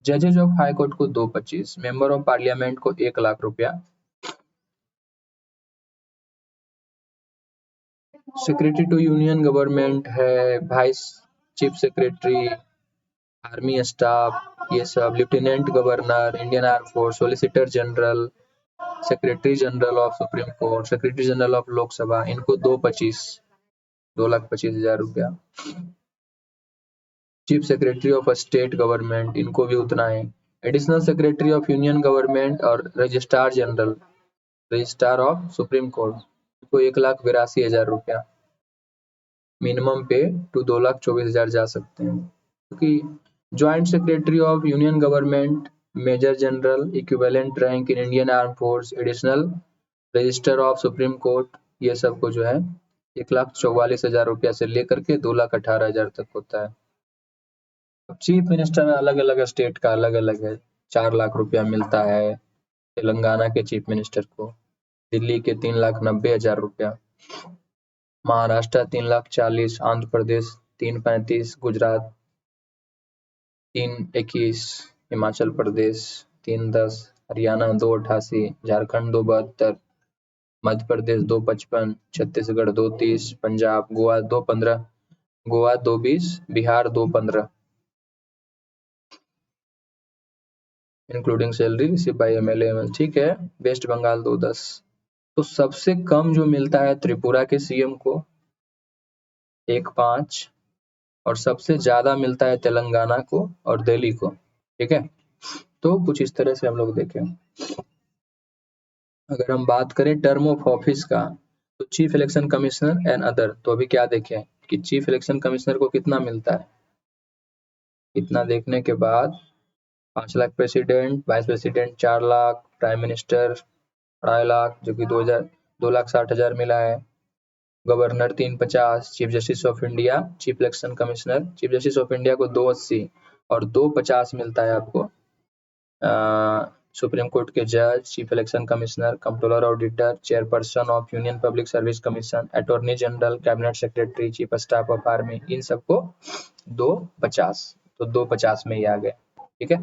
जजेज ऑफ हाई कोर्ट को 225, मेंबर ऑफ पार्लियामेंट को 1 लाख रुपया। सेक्रेटरी टू यूनियन गवर्नमेंट है, vice chief secretary, army staff, ये सब, lieutenant governor, Indian arm force, solicitor general, secretary general of supreme court, secretary general of Lok Sabha, इनको 2,25,000 रुपया। Chief secretary of state government, इनको भी उतना है। Additional secretary of union government और registrar general, registrar of supreme court, इनको 1,82,000 रुपया। Minimum पे टू 2,24,000 जा सकते हैं, क्योंकि joint secretary of union government, major general, equivalent rank in Indian arm force, additional register of supreme Court, ये सब को जो है 1,44,000 रुपया से लेकर के 2,18,000 तक होता है। चीफ मिनिस्टर अलग अलग स्टेट का अलग अलग है। 4 लाख रुपया मिलता है तेलंगाना के चीफ मिनिस्टर को, दिल्ली के 3,90,000 रुपया, Maharashtra 3,40,000, Andhra Pradesh 3,35,000, Gujarat 3,21,000, Himachal Pradesh 3,10,000, Haryana 2,88,000, Jharkhand 2,72,000, Madhya Pradesh 2,55,000, Chhattisgarh 2,30,000, Punjab, Goa 2,15,000, Goa 2,20,000, Bihar 2,15,000, including salary receive by MLA. ठीक है, वेस्ट बंगाल 2,10,000। तो सबसे कम जो मिलता है त्रिपुरा के सीएम को 1,5,000 और सबसे ज्यादा मिलता है तेलंगाना को और दिल्ली को। ठीक है, तो कुछ इस तरह से हम लोग देखें। अगर हम बात करें टर्म ऑफ ऑफिस का, तो chief election commissioner and other, तो अभी क्या देखें कि चीफ इलेक्शन कमिश्नर को कितना मिलता है। इतना देखने के बाद 5 lakh president, vice president 4 lakh, prime minister 2.5 lakh जो कि 2,60,000 मिला है, governor 350, chief justice of India, chief election commissioner, chief justice of India को 280 और 250 मिलता है आपको सुप्रीम कोर्ट के जज, chief election commissioner, controller auditor, chairperson of union public service commission, attorney general, cabinet secretary, chief staff of army, इन सबको 250, तो 250 में ही आ गए। ठीक है,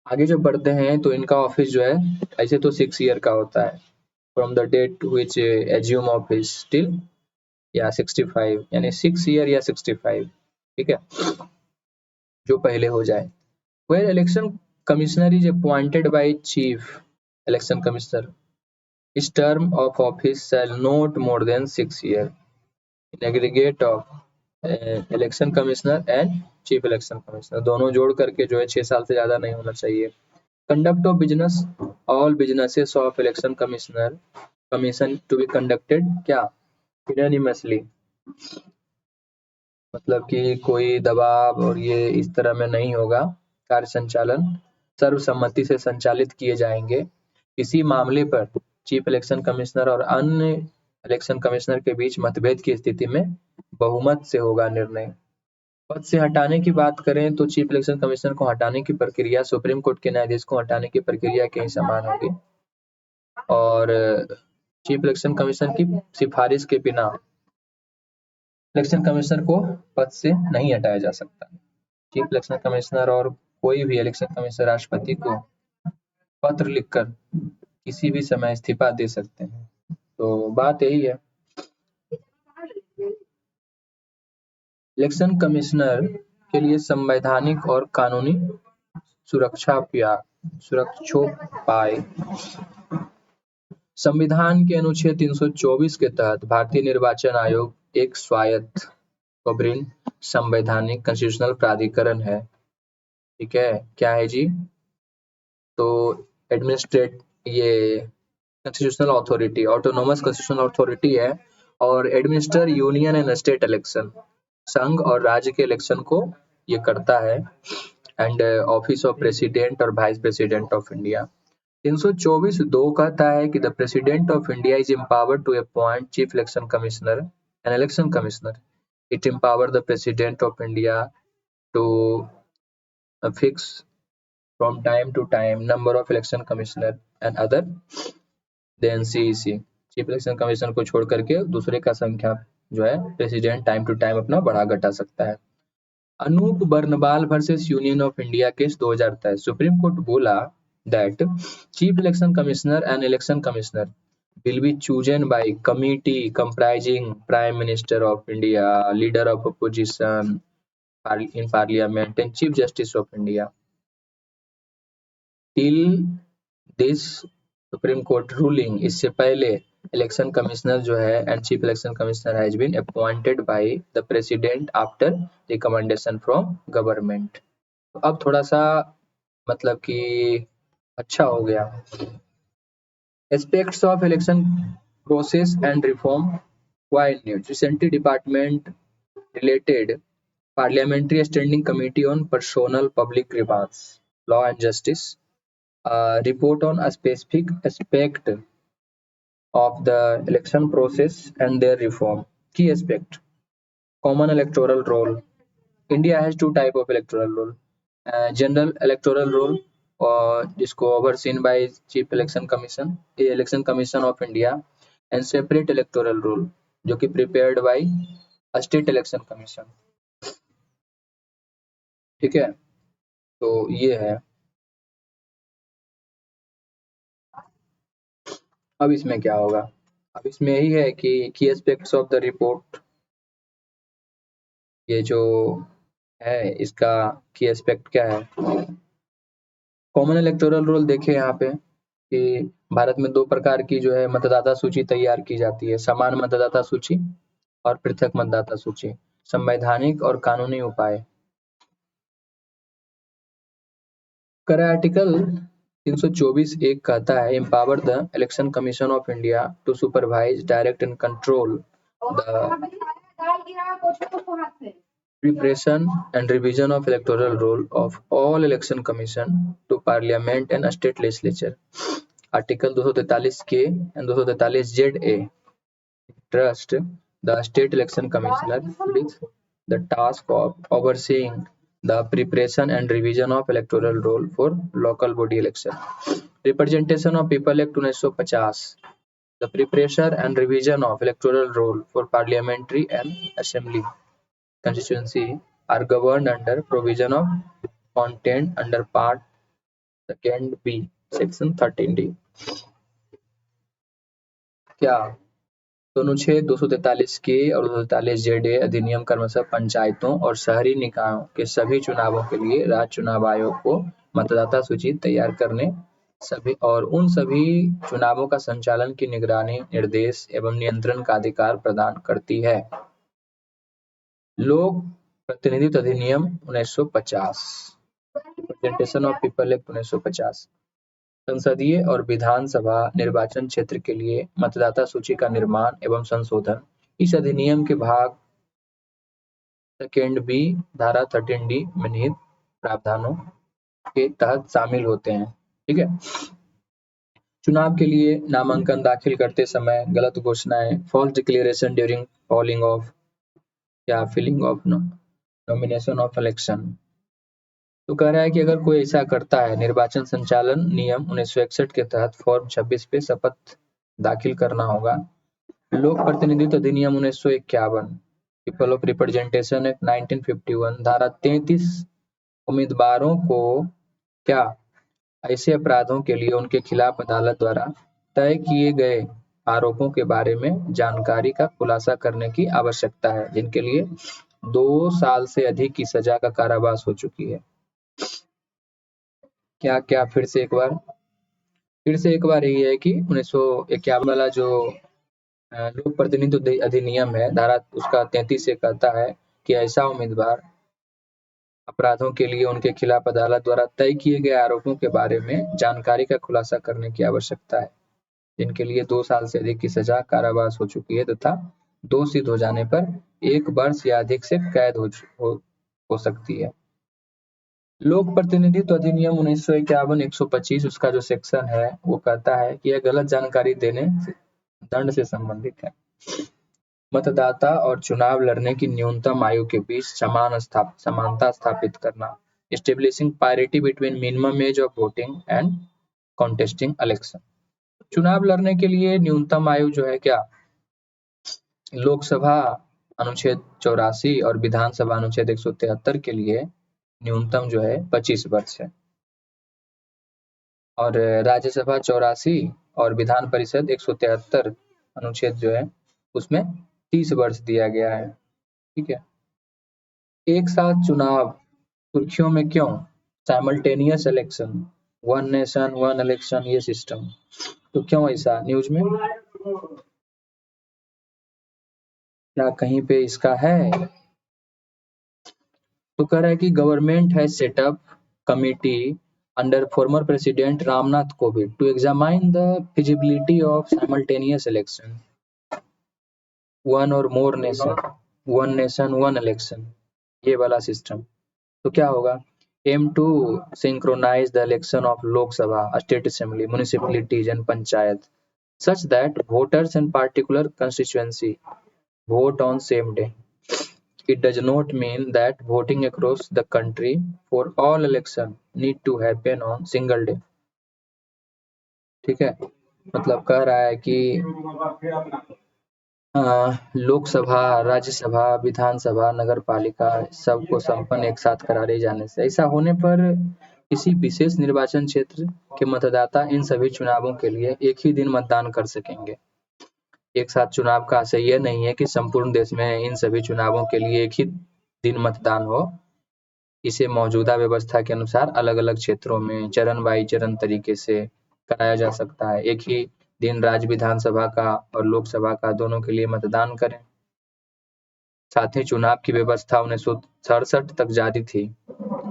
आगे जो बढ़ते हैं तो इनका ऑफिस जो है ऐसे तो 6 ईयर का होता है, from the date which assume office till या 65, यानी 6 ईयर या 65। ठीक है, जो पहले हो जाए। Where election commissioner is appointed by chief election commissioner, his term of office shall not more than 6 years in aggregate of election commissioner and chief election commissioner, दोनों जोड़ करके जो है 6 साल से ज्यादा नहीं होना चाहिए। Conduct of business, all businesses of election commissioner commission to be conducted क्या unanimously, मतलब कि कोई दबाव और ये इस तरह में नहीं होगा, कार्य संचालन सर्वसम्मति से संचालित किए जाएंगे। इसी मामले पर चीफ इलेक्शन कमिश्नर और अन्य इलेक्शन कमिश्नर के बीच मतभेद की स्थिति में बहुमत से होगा निर्णय। पद से हटाने की बात करें तो चीफ इलेक्शन कमिश्नर को हटाने की प्रक्रिया सुप्रीम कोर्ट के न्यायाधीश को हटाने की प्रक्रिया के ही समान होगी और चीफ इलेक्शन कमिश्नर की सिफारिश के बिना इलेक्शन कमिश्नर को पद से नहीं हटाया जा सकता। चीफ इलेक्शन कमिश्नर और कोई भी इलेक्शन कमिश्नर राष्ट्रपति को पत्र लिखकर किसी भी समय इस्तीफा दे सकते हैं। तो बात यही है। इलेक्शन कमिश्नर के लिए संवैधानिक और कानूनी सुरक्षोपाय संविधान के अनुच्छेद 324 के तहत भारतीय निर्वाचन आयोग एक स्वायत्त सोवरेन संवैधानिक कॉन्स्टिट्यूशनल प्राधिकरण है। ठीक है, क्या है जी? तो एडमिनिस्ट्रेट ये constitutional authority, autonomous constitutional authority है और administer union and state election, संघ और राज्य के इलेक्शन को ये करता है। एंड ऑफिस ऑफ प्रेसिडेंट और वाइस प्रेसिडेंट ऑफ इंडिया। 324(2) कहता है कि the president of India is empowered to appoint chief election commissioner and election commissioner. It empower the president of India to fix from time to time number of election commissioner and other than CEC. Chief election commission को छोड़ करके दूसरे का संख्या जो है president time to time अपना बढ़ा घटा सकता है। Anoop Barnwal versus union of India case 2023। Supreme court बोला that chief election commissioner and election commissioner will be chosen by committee comprising Prime Minister of India, Leader of Opposition in Parliament and Chief Justice of India. Till this Supreme Court ruling, इससे पहले election commissioner जो है and chief election commissioner has been appointed by the president after recommendation from government. तो अब थोड़ा सा मतलब कि अच्छा हो गया। Aspects of election process and reform while new. Recently, Department related Parliamentary Standing Committee on Personal Public Grievances, Law and Justice report on a specific aspect of the election process and their reform. Key aspect: common electoral roll. India has two type of electoral roll. General electoral roll जिसको overseen by Chief Election Commission, Election Commission of India, and separate electoral roll जो कि prepared by a State Election Commission। ठीक है, तो ये है। अब इसमें क्या होगा? अब इसमें यही है कि key aspects of the report, ये जो है इसका key aspect क्या है? कॉमन इलेक्टोरल रोल देखे यहाँ पे कि भारत में दो प्रकार की जो है मतदाता सूची तैयार की जाती है, समान मतदाता सूची और पृथक मतदाता सूची। संवैधानिक और कानूनी उपाय। आर्टिकल 324(1) कहता है empower the election commission of India to supervise, direct and control the preparation and revision of electoral roll of all election commission to parliament and state legislature. Article 243K and 243ZA trust the state election commissioner with the task of overseeing the preparation and revision of electoral roll for local body election. Representation of People Act 1950, the preparation and revision of electoral roll for parliamentary and assembly constituency are governed under provision of contained under Part 2 B, Section 13D. क्या? तो अनुच्छेद 243 के और 243 ZA अधिनियम क्रमशः पंचायतों और शहरी निकायों के सभी चुनावों के लिए राज्य चुनाव आयोग को मतदाता सूची तैयार करने सभी और उन सभी चुनावों का संचालन की निगरानी, निर्देश एवं नियंत्रण का अधिकार प्रदान करती है। लोक प्रतिनिधित्व अधिनियम 1950, रिप्रेजेंटेशन ऑफ पीपल एक्ट 1950, संसदीय और विधानसभा निर्वाचन क्षेत्र के लिए मतदाता सूची का निर्माण एवं संशोधन इस अधिनियम के भाग 2 B धारा 13D में निहित प्रावधानों के तहत शामिल होते हैं। ठीक है, चुनाव के लिए नामांकन दाखिल करते समय गलत घोषणाएं, false declaration during polling of या filling of nomination of election. तो कह रहा है कि अगर कोई ऐसा करता है, निर्वाचन संचालन नियम 1961 के तहत फॉर्म 26 पे शपथ दाखिल करना होगा। लोक प्रतिनिधित्व अधिनियम 1951, पीपल ऑफ रिप्रेजेंटेशन एक्ट 1951 धारा 33 उम्मीदवारों को क्या ऐसे अपराधों के लिए उनके खिलाफ अदालत द्वारा तय किए गए आरोपों के बारे में जानकारी का खुलासा करने की आवश्यकता है, जिनके लिए 2 साल से अधिक की सजा का कारावास हो चुकी है। क्या क्या फिर से एक बार? फिर से एक बार यही है कि 1951 वाला जो लोक प्रतिनिधित्व अधिनियम है, धारा उसका 33 से कहता है कि ऐसा उम्मीदवार अपराधों के लिए उनके खिलाफ अदालत द्वारा तय किए गए आरोपों के बारे में जानकारी का खुलासा करने की आवश्यकता है, जिनके लिए 2 साल से अधिक की सजा, कारावास हो चुकी है तथा दोष सिद्ध हो जाने पर 1 वर्ष या अधिक से कैद हो सकती है। लोक प्रतिनिधित्व अधिनियम 1951 125 उसका जो सेक्शन है वो कहता है कि यह गलत जानकारी देने से दंड से संबंधित है। मतदाता और चुनाव लड़ने की न्यूनतम आयु के बीच समानता स्थापित करना, establishing parity between minimum age of voting and contesting election. चुनाव लड़ने के लिए न्यूनतम आयु जो है क्या, लोकसभा अनुच्छेद 84 और विधानसभा अनुच्छेद 173 के लिए न्यूनतम जो है 25 वर्ष है, और राज्यसभा 84 और विधान परिषद 173 अनुच्छेद जो है उसमें 30 वर्ष दिया गया है। ठीक है। एक साथ चुनाव सुर्खियों में क्यों? Simultaneous election, one nation one election, ये सिस्टम, तो क्यों ऐसा न्यूज में क्या कहीं पे इसका है? तो कह रहा है कि government has set up committee under former President Ramnath Kovind to examine the feasibility of simultaneous election, one or more nation one election, ये वाला सिस्टम। तो क्या होगा? aim to synchronize the election of Lok Sabha, State Assembly, municipalities and panchayat such that voters in particular constituency vote on same day. It does not mean that voting across the country for all election need to happen on single day. ठीक है, मतलब कह रहा है कि लोकसभा, राज्यसभा, विधानसभा, नगर पालिका सबको संपन्न एक साथ करारे जाने से, ऐसा होने पर किसी विशेष निर्वाचन क्षेत्र के मतदाता इन सभी चुनावों के लिए एक ही दिन मतदान कर सकेंगे। एक साथ चुनाव का आशय यह नहीं है कि संपूर्ण देश में इन सभी चुनावों के लिए एक ही दिन मतदान हो। इसे मौजूदा व्यवस्था के अनुसार अलग-अलग क्षेत्रों में चरण बाई चरण तरीके से कराया जा सकता है। एक ही दिन राज्य विधानसभा का और लोकसभा का दोनों के लिए मतदान करें। साथ ही चुनाव की व्यवस्था 1967 तक जारी थी,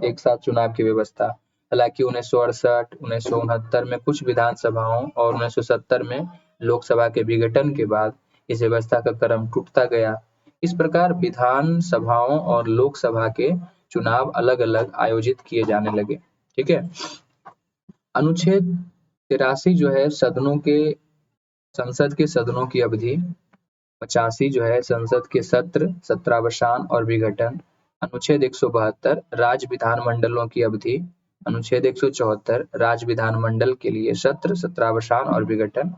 एक साथ चुनाव की व्यवस्था। हालांकि 1968, 1969 में कुछ विधानसभाओं और 1970 में लोकसभा के विघटन के बाद इस व्यवस्था का क्रम टूटता गया। इस प्रकार विधानसभाओं और लोकसभा के चुनाव अलग-अलग आयोजित किए जाने लगे। ठीक है। अनुच्छेद 83 जो है संसद के सदनों की अवधि, 85 जो है संसद के सत्र, सत्रावसान और विघटन, अनुच्छेद 172 राज्य विधानमंडलों की अवधि, अनुच्छेद 174 राज्य विधानमंडल के लिए सत्र, सत्रावसान और विघटन,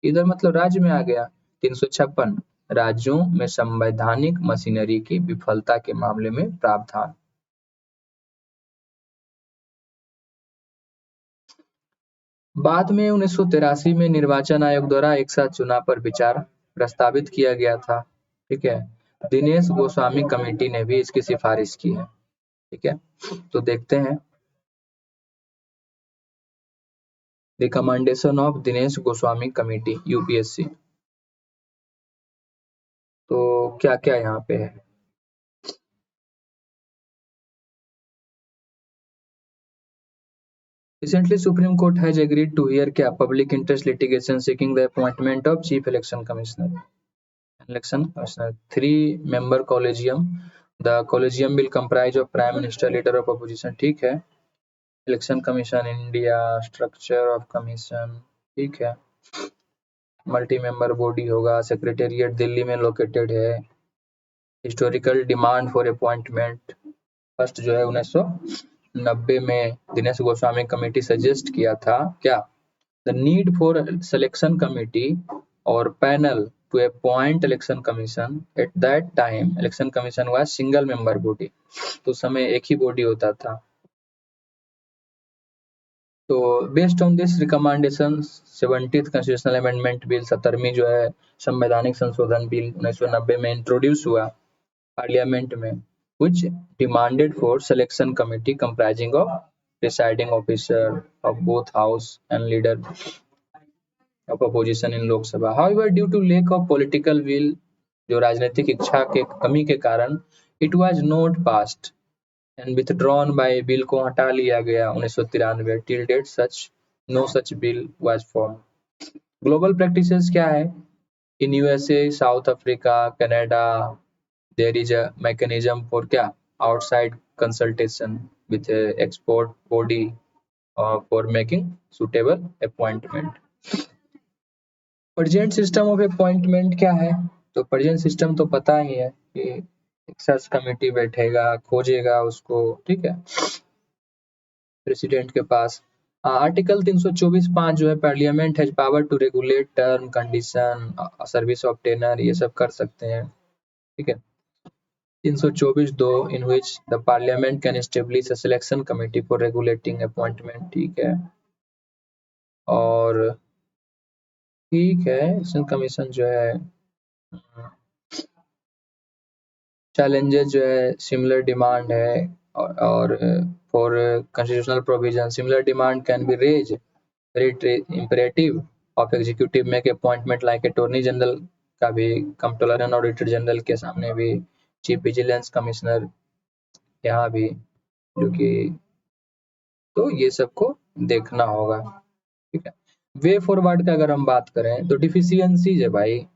इधर मतलब राज्य में आ गया। 356 राज्यों में संवैधानिक मशीनरी की विफलता के मामले में प्रावधान। बाद में 1983 में निर्वाचन आयोग द्वारा एक साथ चुनाव पर विचार प्रस्तावित किया गया था। ठीक है। दिनेश गोस्वामी कमेटी ने भी इसकी सिफारिश की है। ठीक है, तो देखते हैं recommendation of Dinesh Goswami committee UPSC. तो क्या क्या यहाँ पे है? Recently, Supreme Court has agreed to hear क्या public interest litigation seeking the appointment of Chief Election Commissioner. 3-member collegium. The collegium will comprise of Prime Minister, Leader of Opposition. ठीक है। Election Commission India, Structure of Commission. ठीक है। Multi member body होगा, secretariat Delhi में located है। Historical demand for appointment, first जो है 1990 में दिनेश गोस्वामी कमेटी सजेस्ट किया था क्या, the need for selection committee और panel to appoint election commission. At that time election commission was single member body, तो उस समय एक ही बॉडी होता था। तो based on this recommendation 70th constitutional amendment bill 17वीं जो है संवैधानिक संशोधन बिल 1990 में इंट्रोड्यूस हुआ पार्लियामेंट में, which demanded for selection committee comprising of presiding officer of both house and leader of opposition in Lok Sabha. However, due to lack of political will, जो राजनीतिक इच्छा के कमी के कारण it was not passed and withdrawn by bill को हटा लिया गया 1993 till date no such bill was formed. Global practices क्या है? In USA, South Africa, Canada, there is a mechanism for क्या? Outside consultation with export body for making suitable appointment. Present system of appointment क्या है? तो present system तो पता ही है कि एक सर्च कमेटी बैठेगा, खोजेगा उसको, ठीक है, प्रेसिडेंट के पास. आर्टिकल 324(5) जो है, parliament has power to regulate term, condition, service of tenure, ये सब कर सकते हैं, ठीक है. 324(2) in which the parliament can establish a selection committee for regulating appointment, ठीक है. और ठीक है, इलेक्शन कमीशन जो है, चैलेंजेस जो है, सिमिलर डिमांड है, और for constitutional provision similar demand can be raise imperative of executive make appointment like attorney general का भी, कंट्रोलर एंड ऑडिटर जनरल के सामने भी, चीफ विजिलेंस कमिश्नर यहाँ भी, जो कि तो ये सबको देखना होगा, ठीक है. वे फॉरवर्ड का अगर हम बात करें तो डिफिशियंसीज है भाई.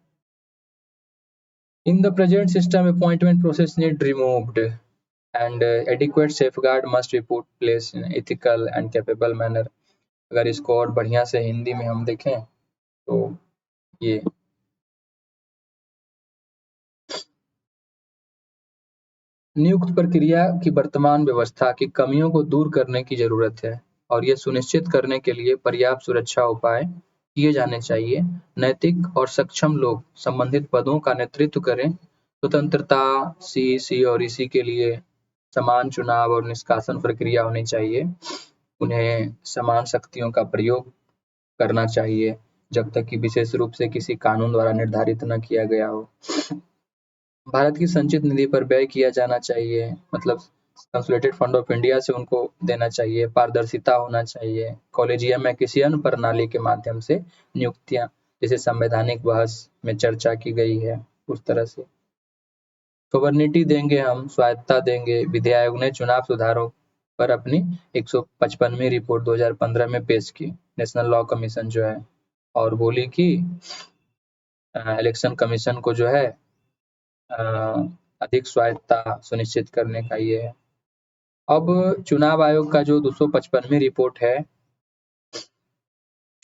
In the present system appointment process need removed and adequate safeguard must be put place in ethical and capable manner. अगर इसको और बढ़िया से हिंदी में हम देखें तो ये नियुक्त प्रक्रिया की वर्तमान व्यवस्था की कमियों को दूर करने की जरूरत है और ये सुनिश्चित करने के लिए पर्याप्त सुरक्षा उपाय किए जाने चाहिए. नैतिक और सक्षम लोग संबंधित पदों का नेतृत्व करें. स्वतंत्रता, सीईसी और इसी के लिए समान चुनाव और निष्कासन प्रक्रिया होनी चाहिए. उन्हें समान शक्तियों का प्रयोग करना चाहिए जब तक कि विशेष रूप से किसी कानून द्वारा निर्धारित न किया गया हो. भारत की संचित निधि पर व्यय किया जाना चाहिए, मतलब कंसोलिडेटेड फंड ऑफ इंडिया से उनको देना चाहिए. पारदर्शिता होना चाहिए. कॉलेजियम में किसी अन्य प्रणाली के माध्यम से नियुक्तियां, जैसे संवैधानिक बहस में चर्चा की गई है उस तरह से. सोवर्निटी देंगे हम, स्वायत्ता देंगे. विधि आयोग ने चुनाव सुधारों पर अपनी 155वीं रिपोर्ट 2015 में पेश की, नेशनल लॉ कमीशन जो है, और बोली कि इलेक्शन कमीशन को जो है अधिक स्वायत्ता सुनिश्चित करने का ये है. अब चुनाव आयोग का जो 255वीं रिपोर्ट है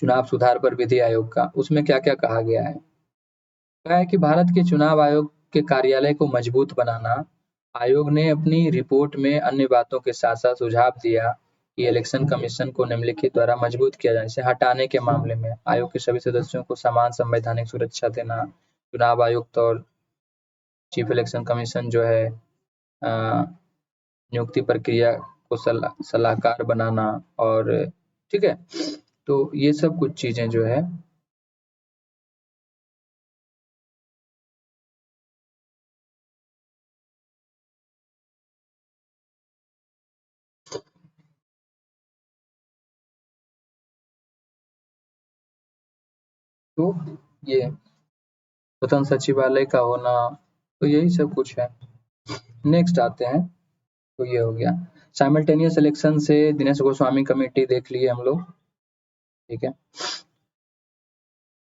चुनाव सुधार पर विधि आयोग का, उसमें क्या क्या कहा गया है? कहा है कि भारत के चुनाव आयोग के कार्यालय को मजबूत बनाना. आयोग ने अपनी रिपोर्ट में अन्य बातों के साथ साथ सुझाव दिया कि इलेक्शन कमीशन को निम्नलिखित द्वारा मजबूत किया जाए. इसे हटाने के मामले में आयोग के सभी सदस्यों को समान संवैधानिक सुरक्षा देना. चुनाव आयुक्त और चीफ इलेक्शन कमीशन जो है नियुक्ति प्रक्रिया को सलाहकार बनाना, और ठीक है, तो ये सब कुछ चीजें जो है तो ये स्वतंत्र सचिवालय का होना, तो यही सब कुछ है. नेक्स्ट आते हैं, तो ये हो गया साइमल्टेनियस इलेक्शन से दिनेश गोस्वामी कमेटी देख लिए हम लोग, ठीक है.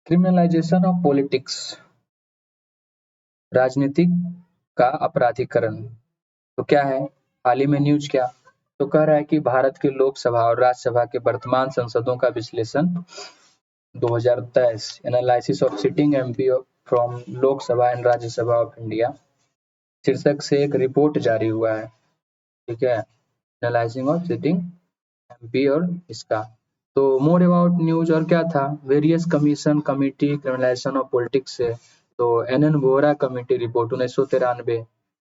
क्रिमिनलाइजेशन ऑफ पॉलिटिक्स, राजनीतिक का अपराधीकरण. तो क्या है, हाल ही में न्यूज क्या तो कह रहा है कि भारत के लोकसभा और राज्यसभा के वर्तमान संसदों का विश्लेषण 2023, analysis of sitting MP from Lok Sabha and Rajya Sabha of India शीर्षक से एक रिपोर्ट जारी हुआ है, ठीक है, एनालाइजिंग ऑफ सिटिंग एमपी और इसका. तो मोर अबाउट न्यूज और क्या था, various commission committee criminalisation of politics से. तो एनएन वोहरा कमेटी रिपोर्ट 1993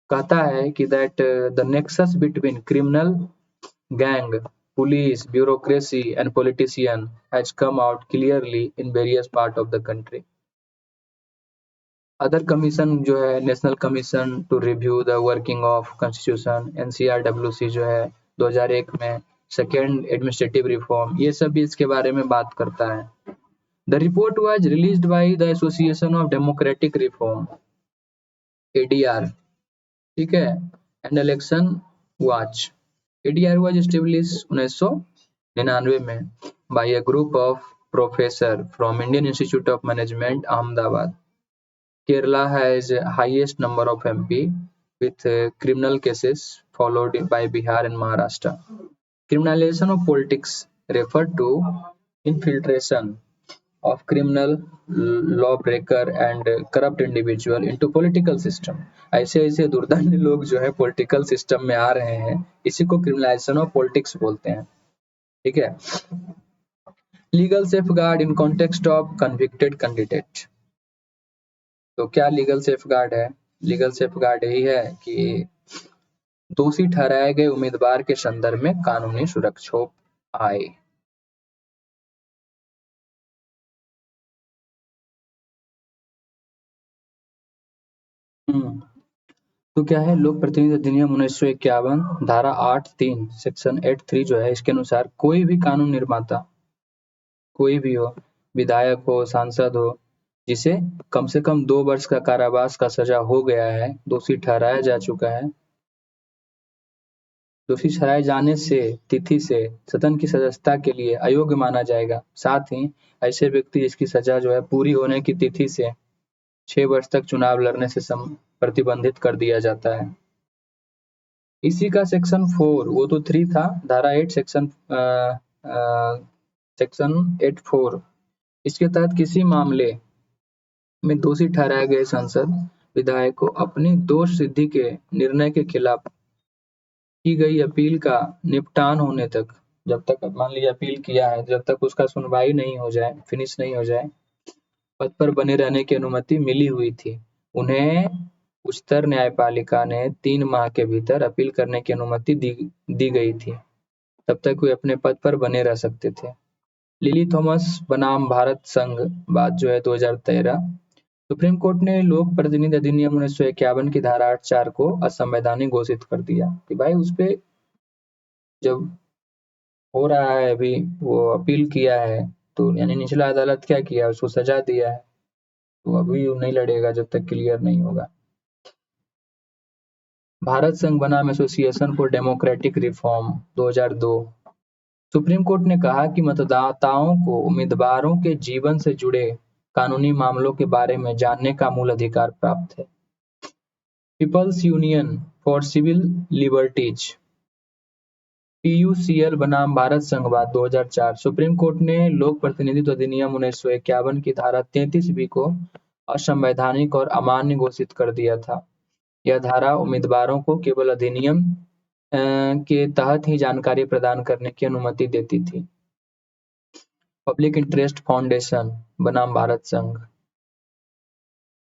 कहता है कि that the nexus between criminal gang, police, bureaucracy and politician has come out clearly in various part of the country. Other commission जो है, national commission to review the working of constitution, NCRWC जो है 2001 में second administrative reform, ये सब भी इसके बारे में बात करता है। The report was released by the association of democratic reform, ADR, ठीक है, and election watch. ADR was established 1999 में by a group of professor from Indian Institute of Management, Ahmedabad. Kerala has highest number of MP with criminal cases, followed by Bihar and Maharashtra. Criminalization of politics refer to infiltration of criminal, lawbreaker and corrupt individual into political system. ऐसे ऐसे दुर्दान्य लोग जो है political system में आ रहे हैं, इसी को क्रिमिनलाइजेशन ऑफ पॉलिटिक्स बोलते हैं, ठीक है। Legal safeguard in context of convicted candidate. तो क्या लीगल सेफगार्ड है? लीगल सेफगार्ड यही है कि दोषी ठहराए गए उम्मीदवार के संदर्भ में कानूनी सुरक्षा आए। तो क्या है, लोक प्रतिनिधि अधिनियम 1951 धारा 8(3) सेक्शन 8(3) जो है, इसके अनुसार कोई भी कानून निर्माता, कोई भी हो, विधायक हो, सांसद हो, जिसे कम से कम 2 वर्ष का कारावास का सजा हो गया है, दोषी ठहराया जा चुका है, दोषी ठहराए जाने से तिथि से सदन की सदस्यता के लिए अयोग्य माना जाएगा। साथ ही ऐसे व्यक्ति जिसकी सजा जो है पूरी होने की तिथि से 6 वर्ष तक चुनाव लड़ने से प्रतिबंधित कर दिया जाता है। इसी का सेक्शन 4, वो तो 3 था, धारा 8 सेक्शन 8(4), इसके तहत किसी मामले में दोषी ठहराए गए सांसद, विधायक को अपनी दोष सिद्धि के निर्णय के खिलाफ की गई अपील का निपटान होने तक, जब तक मान लीजिए अपील किया है, जब तक उसका सुनवाई नहीं हो जाए, फिनिश नहीं हो जाए, पद पर बने रहने की अनुमति मिली हुई थी। उन्हें उच्चतर न्यायपालिका ने 3 माह के भीतर अपील करने की अनुमति दी गई थी, तब तक वे अपने पद पर बने रह सकते थे। लिली थॉमस बनाम भारत संघ, बात जो है 2013। सुप्रीम कोर्ट ने लोक प्रतिनिधि अधिनियम 1951 की धारा 8(4) को असंवैधानिक घोषित कर दिया कि भाई उस पे जब हो रहा है, अभी वो अपील किया है, तो यानी निचला अदालत क्या किया, उसको सजा दिया है, तो अभी वो नहीं लड़ेगा जब तक क्लियर नहीं होगा। भारत संघ बनाम association for democratic reform, 2002। Supreme court ने कहा कि मतदाताओं को उम्मीदवारों के जीवन से जुड़े कानूनी मामलों के बारे में जानने का मूल अधिकार प्राप्त है। People's union for civil liberties, PUCL बनाम भारत संघवाद, 2004। सुप्रीम कोर्ट ने लोक प्रतिनिधित्व अधिनियम 1951 की धारा 33(b) को असंवैधानिक और अमान्य घोषित कर दिया था। यह धारा उम्मीदवारों को केवल अधिनियम के तहत ही जानकारी प्रदान करने की अनुमति देती थी। पब्लिक इंटरेस्ट फाउंडेशन बनाम भारत संघ,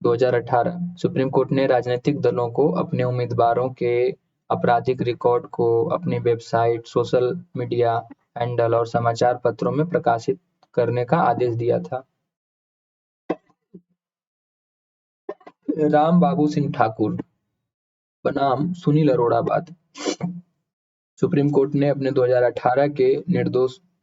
2018। सुप्रीम कोर्ट ने राजनीतिक दलों को अपने उम्मीदवारों के आपराधिक रिकॉर्ड को अपनी वेबसाइट, सोशल मीडिया हैंडल और समाचार पत्रों में प्रकाशित करने का आदेश दिया था। राम बाबू सिंह ठाकुर बनाम सुनील अरोड़ा वाद, सुप्रीम कोर्ट ने अपने 2018 के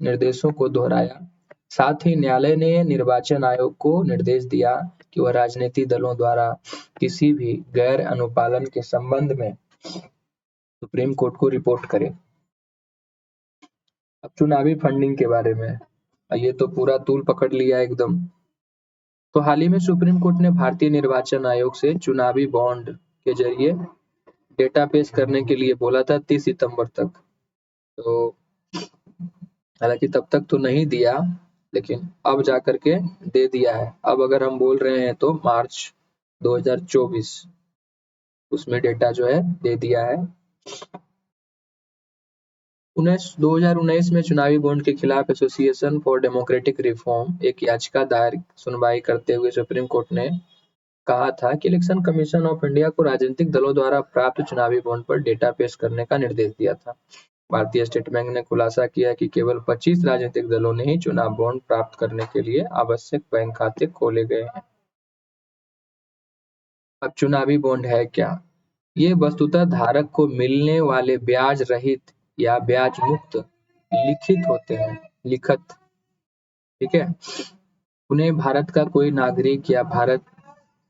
निर्देशों को दोहराया। साथ ही न्यायालय ने निर्वाचन आयोग को निर्देश दिया कि वह राजनीतिक दलों द्वारा किसी भी गैर अनुपालन के संबंध में सुप्रीम कोर्ट को रिपोर्ट करे। अब चुनावी फंडिंग के बारे में, ये तो पूरा तूल पकड़ लिया एकदम। तो हाल ही में सुप्रीम कोर्ट ने भारतीय निर्वाचन आयोग से चुनावी बॉन्ड के जरिए डेटा पेश करने के लिए बोला था 30 सितंबर तक। तो हालांकि तब तक तो नहीं दिया, लेकिन अब जा करके दे दिया है। अब अगर हम बोल रहे हैं तो मार्च 2024 उसमें डेटा जो है दे दिया है। 2019 में चुनावी बॉन्ड के खिलाफ एसोसिएशन फॉर डेमोक्रेटिक रिफॉर्म एक याचिका दायर सुनवाई करते हुए सुप्रीम कोर्ट ने कहा था कि इलेक्शन कमीशन ऑफ इंडिया को राजनीतिक दलों द्वारा प्राप्त चुनावी बॉन्ड पर डेटा पेश करने का निर्देश दिया था। भारतीय स्टेट बैंक ने खुलासा किया कि केवल 25 राजनीतिक दलों ने ही चुनाव बॉन्ड प्राप्त करने के लिए आवश्यक बैंक खाते खोले गए हैं। अब चुनावी बॉन्ड है क्या? ये वस्तुतः धारक को मिलने वाले ब्याज रहित या ब्याज मुक्त लिखित होते हैं, लिखित, ठीक है। उन्हें भारत का कोई नागरिक या भारत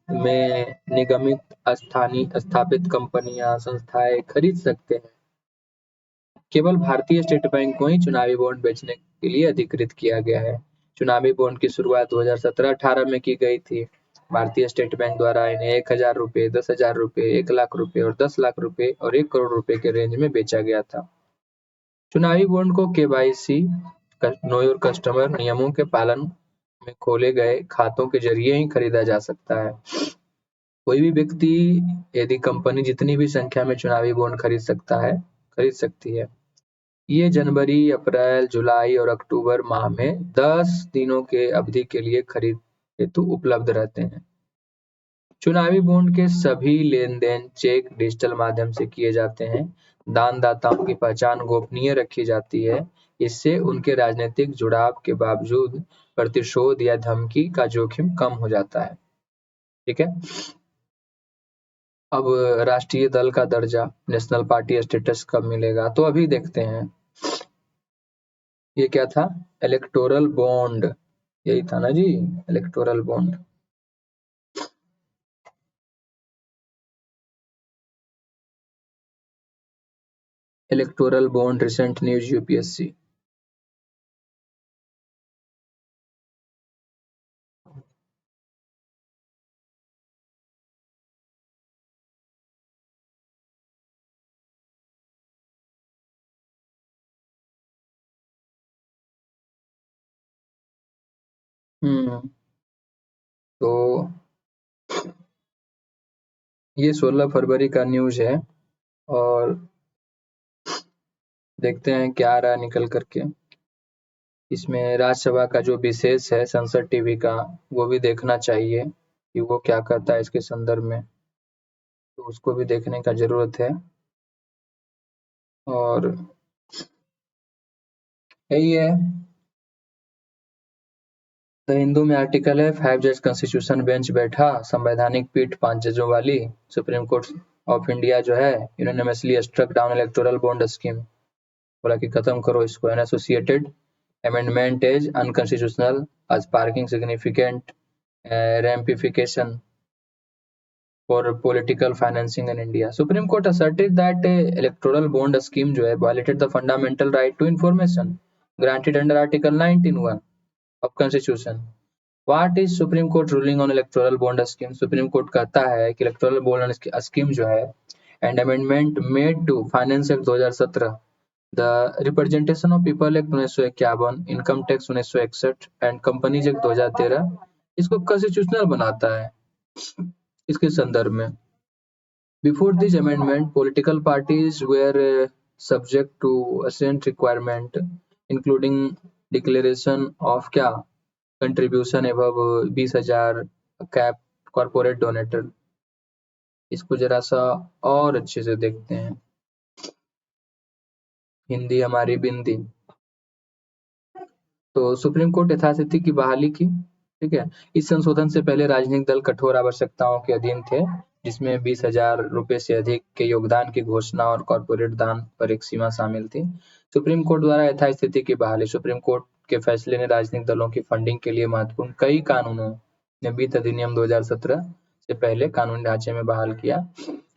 में निगमित स्थापित कंपनियां, संस्थाएं खरीद सकते हैं। केवल भारतीय स्टेट बैंक को ही चुनावी बॉन्ड बेचने के लिए अधिकृत किया गया है। चुनावी बॉन्ड की शुरुआत 2017-18 में की गई थी। भारतीय स्टेट बैंक द्वारा इन्हें 1000 रुपए, 10,000 रुपए, 1 लाख रुपए और 10 लाख रुपए और 1 करोड़ रुपए के रेंज में बेचा गया था। चुनावी बॉन्ड को केवाईसी, नो योर कस्टमर नियमों के पालन में खोले गए खातों के जरिए ही खरीदा जा सकता है। कोई भी व्यक्ति यदि कंपनी जितनी भी संख्या में चुनावी बॉन्ड खरीद सकती है। ये जनवरी, अप्रैल, जुलाई और अक्टूबर माह में 10 दिनों के अवधि के लिए खरीद हेतु उपलब्ध रहते हैं। चुनावी बॉन्ड के सभी लेन-देन चेक डिजिटल माध्यम से किए जाते हैं। दानदाताओं की पहचान गोपनीय रखी जाती है। इससे उनके राजनीतिक जुड़ाव के बावजूद प्रतिशोध या धमकी का जोखिम कम हो जाता है। ठीक है। अब राष्ट्रीय दल का दर्जा, नेशनल पार्टी स्टेटस कब मिलेगा, तो अभी देखते हैं। ये क्या था? इलेक्टोरल बॉन्ड, यही था ना जी, electoral bond. Electoral bond recent news UPSC. तो ये 16 फरवरी का न्यूज है और देखते हैं क्या आ रहा है निकल करके। इसमें राज्यसभा का जो विशेष है संसद टीवी का, वो भी देखना चाहिए कि वो क्या कहता है इसके संदर्भ में, तो उसको भी देखने का जरूरत है। और यही है, द हिंदू में आर्टिकल है 5 जज कॉन्स्टिट्यूशन बेंच बैठा, संवैधानिक पीठ 5 जजों वाली। सुप्रीम कोर्ट ऑफ इंडिया जो है unanimously struck down electoral bond scheme, बोला कि खत्म करो इसको। An associated amendment is unconstitutional as sparking significant ramification for political financing in India. Supreme Court asserted that electoral bond scheme जो है violated the fundamental right to information granted under Article 19(1) of Constitution. What is Supreme Court ruling on electoral bond scheme? Supreme Court कहता है कि electoral bond scheme जो है and amendment made to Finance Act 2017, the representation of people act 1951, income tax 1961 and companies act 2013 इसको constitutional बनाता है इसके संदर्भ में। Before this amendment political parties were subject to assent requirement including declaration of क्या contribution above 20,000 cap corporate donator. इसको जरा सा और अच्छे से देखते हैं। हिंदी हमारी बिंदी। तो सुप्रीम कोर्ट यथास्थिति की बहाली की, ठीक है। इस संशोधन से पहले राजनीतिक दल कठोर आवश्यकताओं के अधीन थे, जिसमें 20,000 रुपए से अधिक के योगदान की घोषणा और कॉर्पोरेट दान पर एक सीमा शामिल थी। सुप्रीम कोर्ट द्वारा यथास्थिति की बहाली। सुप्रीम कोर्ट के फैसले ने राजनीतिक दलों की फंडिंग के लिए महत्वपूर्ण कई कानूनों ने वित्त अधिनियम 2017 से पहले कानूनी ढांचे में बहाल किया।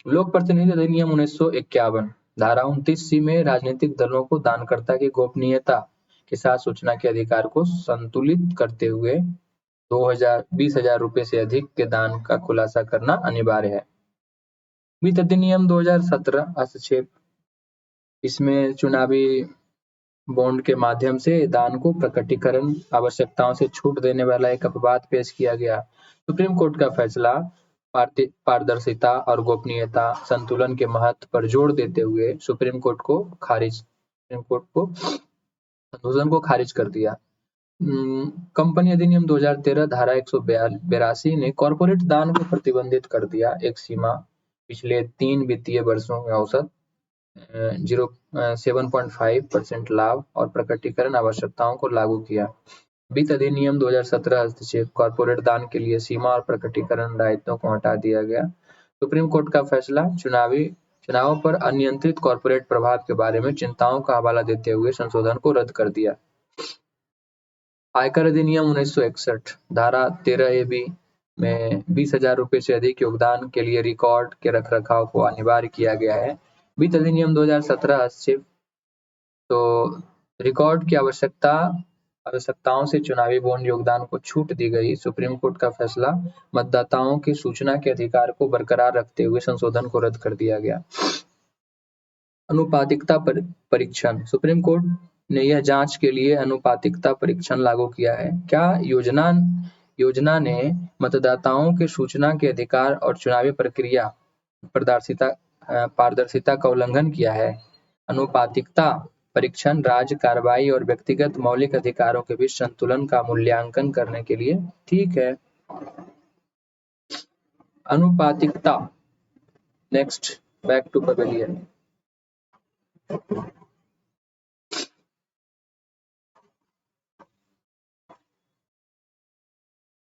लोक प्रतिनिधि अधिनियम 1951 धारा 29C में राजनीतिक दलों को दानकर्ता की गोपनीयता के साथ सूचना के अधिकार को संतुलित करते हुए 20,000 रुपए से अधिक के दान का खुलासा करना अनिवार्य है। वित्त अधिनियम 2017 हस्तक्षेप। इसमें चुनावी बॉन्ड के माध्यम से दान को प्रकटीकरण आवश्यकताओं से छूट देने वाला एक अपवाद पेश किया गया। सुप्रीम कोर्ट का फैसला पारदर्शिता और गोपनीयता संतुलन के महत्व पर जोर देते हुए सुप्रीम कोर्ट को संशोधन को खारिज कर दिया। कंपनी अधिनियम 2013 धारा 182 ने कॉर्पोरेट दान को प्रतिबंधित कर दिया। एक सीमा पिछले 3 वित्तीय वर्षों में औसत 7.5% लाभ और प्रकटीकरण आवश्यकताओं को लागू किया। वित्त अधिनियम 2017 हस्तक्षेप। कॉर्पोरेट दान के लिए सीमा और प्रकटीकरण दायित्वों को हटा दिया गया। सुप्रीम कोर्ट का फैसला चुनावों पर अनियंत्रित कॉर्पोरेट प्रभाव के बारे में चिंताओं का हवाला देते हुए संशोधन को रद्द कर दिया। आयकर अधिनियम 1961 धारा 13A(b) में 20,000 रुपये से अधिक योगदान के लिए रिकॉर्ड के रखरखाव को अनिवार्य किया गया है। वित्त अधिनियम 2017 हस्तक्षेप तो रिकॉर्ड की आवश्यकताओं से चुनावी बॉन्ड योगदान को छूट दी गई। सुप्रीम कोर्ट का फैसला मतदाताओं के सूचना के अधिकार को बरकरार रखते हुए संशोधन को रद्द कर दिया गया। अनुपातिकता परीक्षण सुप्रीम कोर्ट ने यह जांच के लिए अनुपातिकता परीक्षण लागू किया है। क्या योजना ने मतदाताओं के सूचना के अधिकार और चुनावी प्रक्रिया पारदर्शिता का उल्लंघन किया है। अनुपातिकता परीक्षण राज्य कार्रवाई और व्यक्तिगत मौलिक अधिकारों के बीच संतुलन का मूल्यांकन करने के लिए ठीक है। अनुपातिकता नेक्स्ट बैक टू पवेलियन।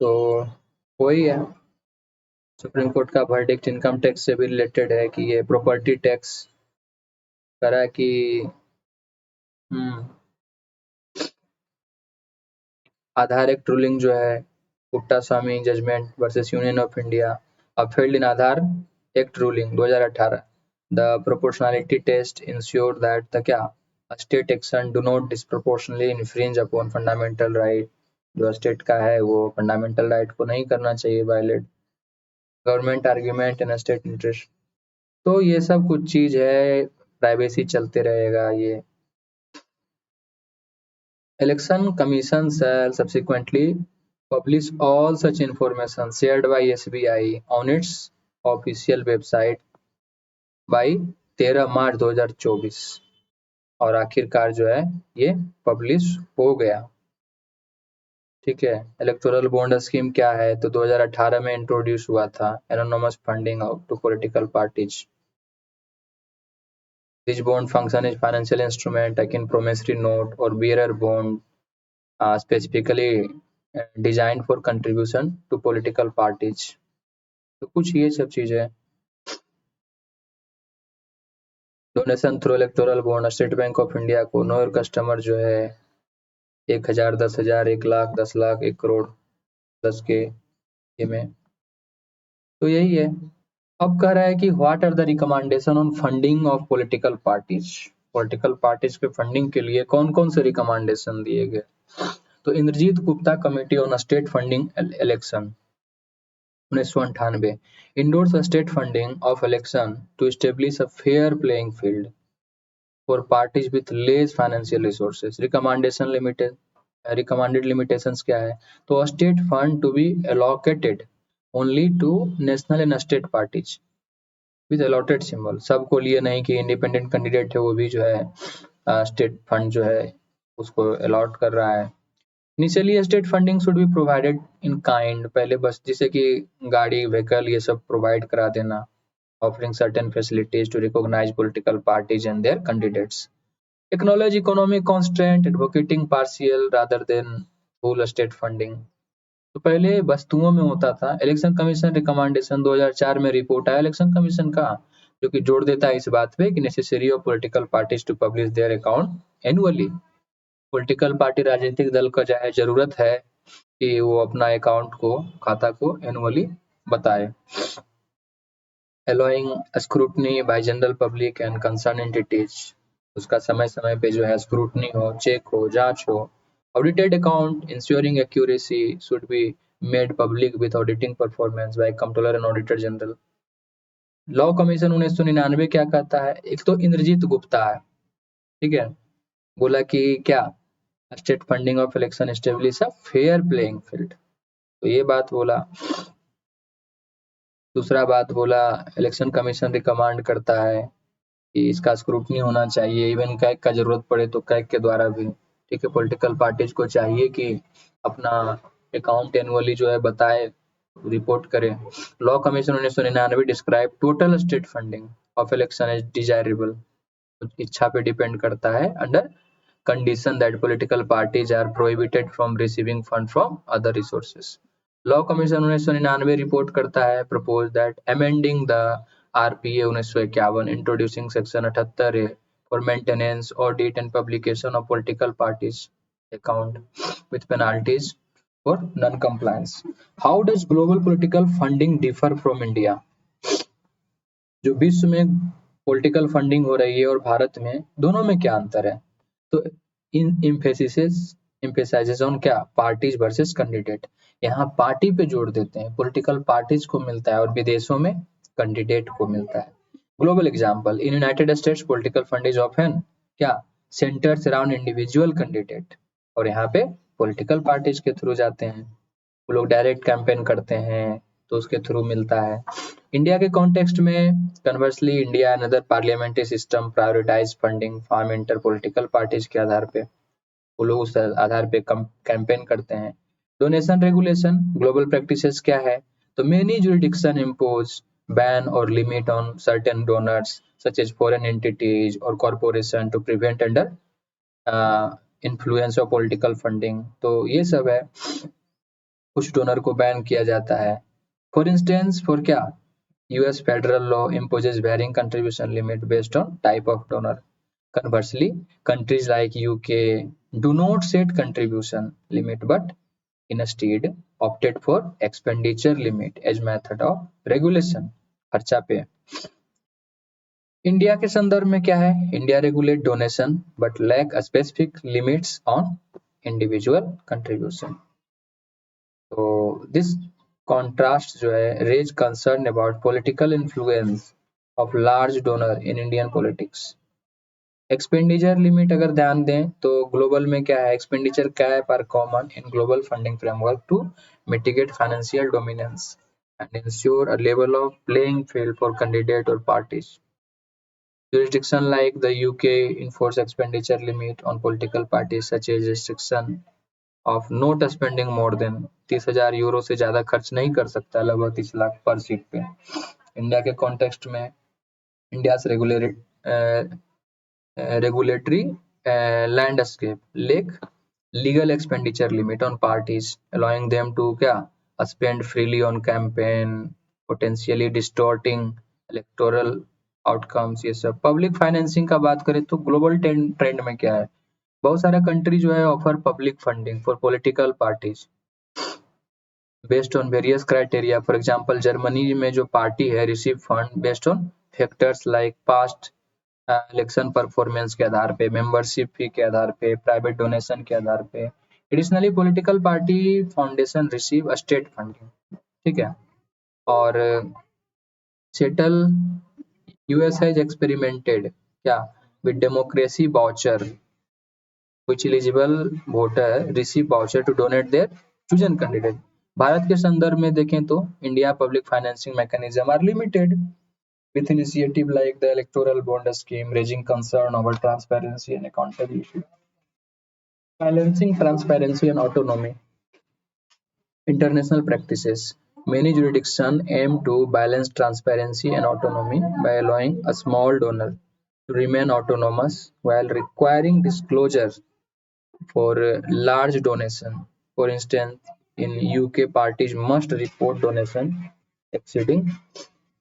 तो वही है, सुप्रीम कोर्ट का वर्डिक्ट इनकम टैक्स से भी रिलेटेड है कि ये प्रॉपर्टी टैक्स करा कि आधार एक्ट रूलिंग जो है Puttaswamy judgment versus union of India upheld in Aadhaar act ruling 2018 the proportionality test ensured that the क्या state action do not disproportionately infringe upon fundamental right। जो स्टेट का है वो फंडामेंटल राइट को नहीं करना चाहिए violate. Government argument in state interest, तो ये सब कुछ चीज है, प्राइवेसी चलते रहेगा। ये election commission shall subsequently publish all such information shared by SBI on its official website by 13 मार्च 2024 और आखिरकार जो है ये पब्लिश हो गया। ठीक है, इलेक्टोरल बॉन्ड स्कीम क्या है, तो 2018 में इंट्रोड्यूस हुआ था। Anonymous funding to political parties. This bond function is financial instrument akin promissory note or bearer bond specifically designed for contribution to political parties। तो कुछ ये सब चीजें। Donation through electoral bond state bank of India को know your customer जो है 1,000, 10,000, 1 लाख, 10 लाख, 1 करोड़ 10 के ये में, तो यही है। अब कह रहा है कि what are the recommendation on funding of political parties. Political parties के फंडिंग के लिए कौन कौन से रिकमेंडेशन दिए गए, तो Indrajit Gupta committee on state funding election 1998 endorse state funding of election to establish a fair playing field for parties with less financial resources. Recommended limitations क्या है, तो state fund to be allocated only to national and state parties with allotted symbol. सबको लिए नहीं कि independent candidate है वो भी जो है स्टेट फंड जो है उसको अलॉट कर रहा है। Initially state funding should be provided in kind, पहले बस जैसे कि गाड़ी व्हीकल ये सब प्रोवाइड करा देना। Offering certain facilities to recognise political parties and their candidates. Acknowledge economic constraint advocating partial rather than full state funding. तो पहले वस्तुओं में होता था। इलेक्शन कमीशन रिकमेंडेशन 2004 में रिपोर्ट आया इलेक्शन कमीशन का, जो कि जोड़ देता है इस बात पे कि necessary of political parties to publish their account annually. Political party राजनीतिक दल का जो है जरूरत है कि वो अपना अकाउंट को खाता को एनुअली बताए। Allowing scrutiny by general public and concern entities, उसका समय समय पे जो है स्क्रूटनी हो, चेक हो, जांच हो। Audited account ensuring accuracy should be made public with auditing performance by Comptroller and Auditor General। Law commission 1999 क्या कहता है, एक तो इंद्रजीत गुप्ता है, ठीक है, बोला कि क्या state funding of election establish a fair playing field, तो ये बात बोला। दूसरा बात बोला इलेक्शन कमीशन रिकमांड करता है कि इसका स्क्रूटनी होना चाहिए, इवन कैग का जरूरत पड़े तो कैग के द्वारा भी। ठीक है, पॉलिटिकल पार्टीज को चाहिए कि अपना अकाउंट एनुअली जो है बताए, रिपोर्ट करे। Law commission 1999 describe total state funding of election as desirable, इच्छा पे डिपेंड करता है, under condition that political parties are prohibited from receiving fund from other resources. Law commission 1999 report करता है propose that amending the RPA 1951, introducing section 78A for maintenance, audit and publication of political parties account with penalties for non-compliance. How does global political funding differ from India? जो विश्व में political funding हो रही है और भारत में, दोनों में क्या अंतर है? तो इन एम्फेसाइजेस ऑन क्या? Parties versus candidate. यहाँ पार्टी पे जोड़ देते हैं, पॉलिटिकल पार्टीज को मिलता है और विदेशों में कैंडिडेट को मिलता है। Global example, in United states political fund is often क्या? सेंटर्स अराउंड इंडिविजुअल कैंडिडेट, और यहाँ पे पॉलिटिकल पार्टीज के थ्रू जाते हैं, वो लोग डायरेक्ट कैंपेन करते हैं तो उसके थ्रू मिलता है। इंडिया के कॉन्टेक्स्ट में conversely India and other parliamentary system prioritise funding form inter political parties के आधार पे, वो लोग उस आधार पे कैंपेन करते हैं। डोनेशन रेगुलेशन, ग्लोबल प्रैक्टिसेस क्या है? तो मेनी जुरिडिक्शन इम्पोज बैन और limit on certain donors such as foreign entities और corporation to prevent under influence of political funding. तो ये सब है, कुछ डोनर को बैन किया जाता है। फॉर इंस्टेंस, फॉर क्या? US federal law imposes varying contribution limit based on type of donor. Conversely, countries like UK do not set contribution limit but instead opted for expenditure limit as method of regulation. खर्चा पे। India के संदर्भ में क्या है? India regulate donation but lack specific limits on individual contribution. तो this contrast जो है raise concern about political influence of large donor in Indian politics. Expenditure limit अगर ध्यान दें तो ग्लोबल में क्या है? एक्सपेंडिचर क्या है पर common in global funding framework to mitigate financial dominance and ensure a level of playing field for candidate और parties. Jurisdiction like the UK enforce expenditure limit on political parties such as restriction of note spending more than 30,000 euro से ज्यादा खर्च नहीं कर सकता, लगभग 30 लाख पर seat पे। इंडिया के कॉन्टेक्स्ट में India regulatory landscape lack legal expenditure limit on parties allowing them to क्या? Spend freely on campaign, potentially distorting electoral outcomes. ये सब पब्लिक फाइनेंसिंग का बात करें तो ग्लोबल ट्रेंड में क्या है? बहुत सारा कंट्री जो है offer public funding for political parties based on various criteria. For example Germany में जो पार्टी है receive fund based on factors like past election performance के आधार पे, मेंबरशिप फी के आधार पे, प्राइवेट डोनेशन के आधार पे। Additionally political party foundation receive state funding, ठीक है। और सेटल यूएस हैज एक्सपेरिमेंटेड क्या? With democracy voucher which eligible voter receive voucher to donate their chosen candidate. Bharat के संदर्भ में देखें तो India public financing mechanism are limited with initiative like the electoral bond scheme raising concern over transparency and accountability. Balancing transparency and autonomy. International practices. Many jurisdictions aim to balance transparency and autonomy by allowing a small donor to remain autonomous while requiring disclosure for large donation. For instance, in UK parties must report donation exceeding,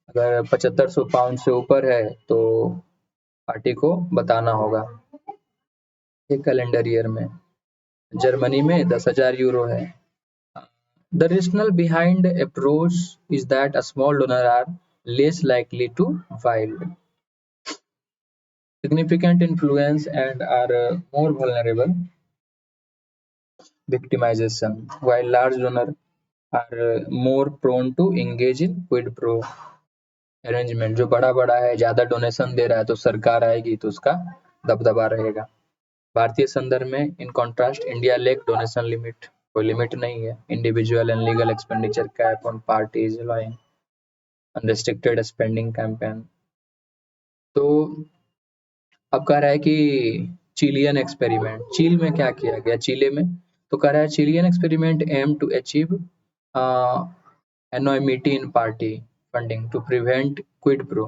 अगर 7500 pound से ऊपर है तो party को बताना होगा एक calendar year में। जर्मनी में 10,000 यूरो है। The rationale behind the approach is that a small donor are less likely to wield significant influence and are more vulnerable victimization, while large donors are more prone to engage in quid pro arrangement. जो बड़ा है, ज्यादा donation दे रहा है तो सरकार आएगी तो उसका दबदबा रहेगा। भारतीय संदर्भ में in contrast India lake donation limit, कोई लिमिट नहीं है। Individual and legal expenditure cap on parties allowing unrestricted spending campaign. तो अब कह रहा है कि चिलियन एक्सपेरिमेंट, चील में क्या किया गया? चिले में तो कह रहा है Chilean experiment aim to achieve anonymity in party funding to prevent quid pro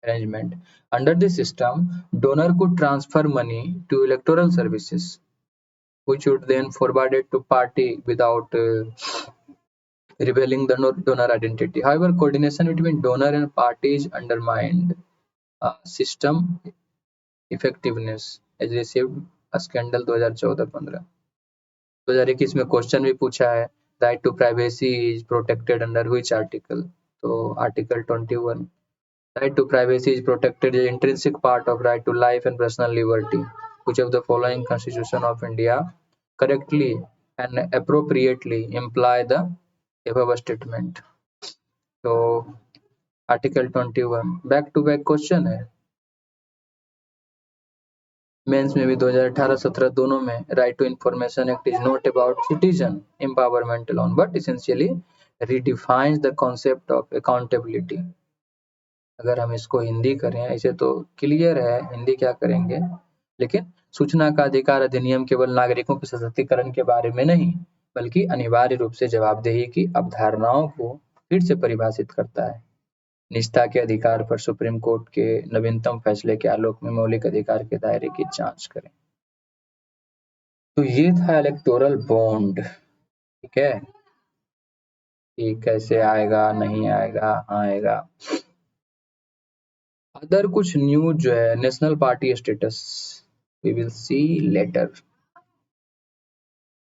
arrangement. Under this system, donor could transfer money to electoral services, which would then forward it to party without revealing the donor identity. However, coordination between donor and parties undermined system effectiveness as received a scandal 2014-15। 2021 में question भी पूछा है, right to privacy is protected under which article? तो article 21। Right to privacy is protected as intrinsic part of right to life and personal liberty. Which of the following Constitution of India correctly and appropriately imply the above statement? तो article 21 back to back question है, mains में भी 2018-17 दोनों में। Right to information act is not about citizen empowerment alone but essentially redefines the concept of accountability. अगर हम इसको हिंदी करें ऐसे तो क्लियर है, हिंदी क्या करेंगे, लेकिन सूचना का अधिकार अधिनियम केवल नागरिकों के सशक्तिकरण के बारे में नहीं बल्कि अनिवार्य रूप से जवाबदेही की अवधारणाओं को फिर से परिभाषित करता है। निजता के अधिकार पर सुप्रीम कोर्ट के नवीनतम फैसले के आलोक में मौलिक अधिकार के दायरे की जांच करें। तो ये था इलेक्टोरल बॉन्ड, ठीक है, कि कैसे आएगा नहीं आएगा, आएगा। अदर कुछ न्यूज जो है, national party status we will see letter.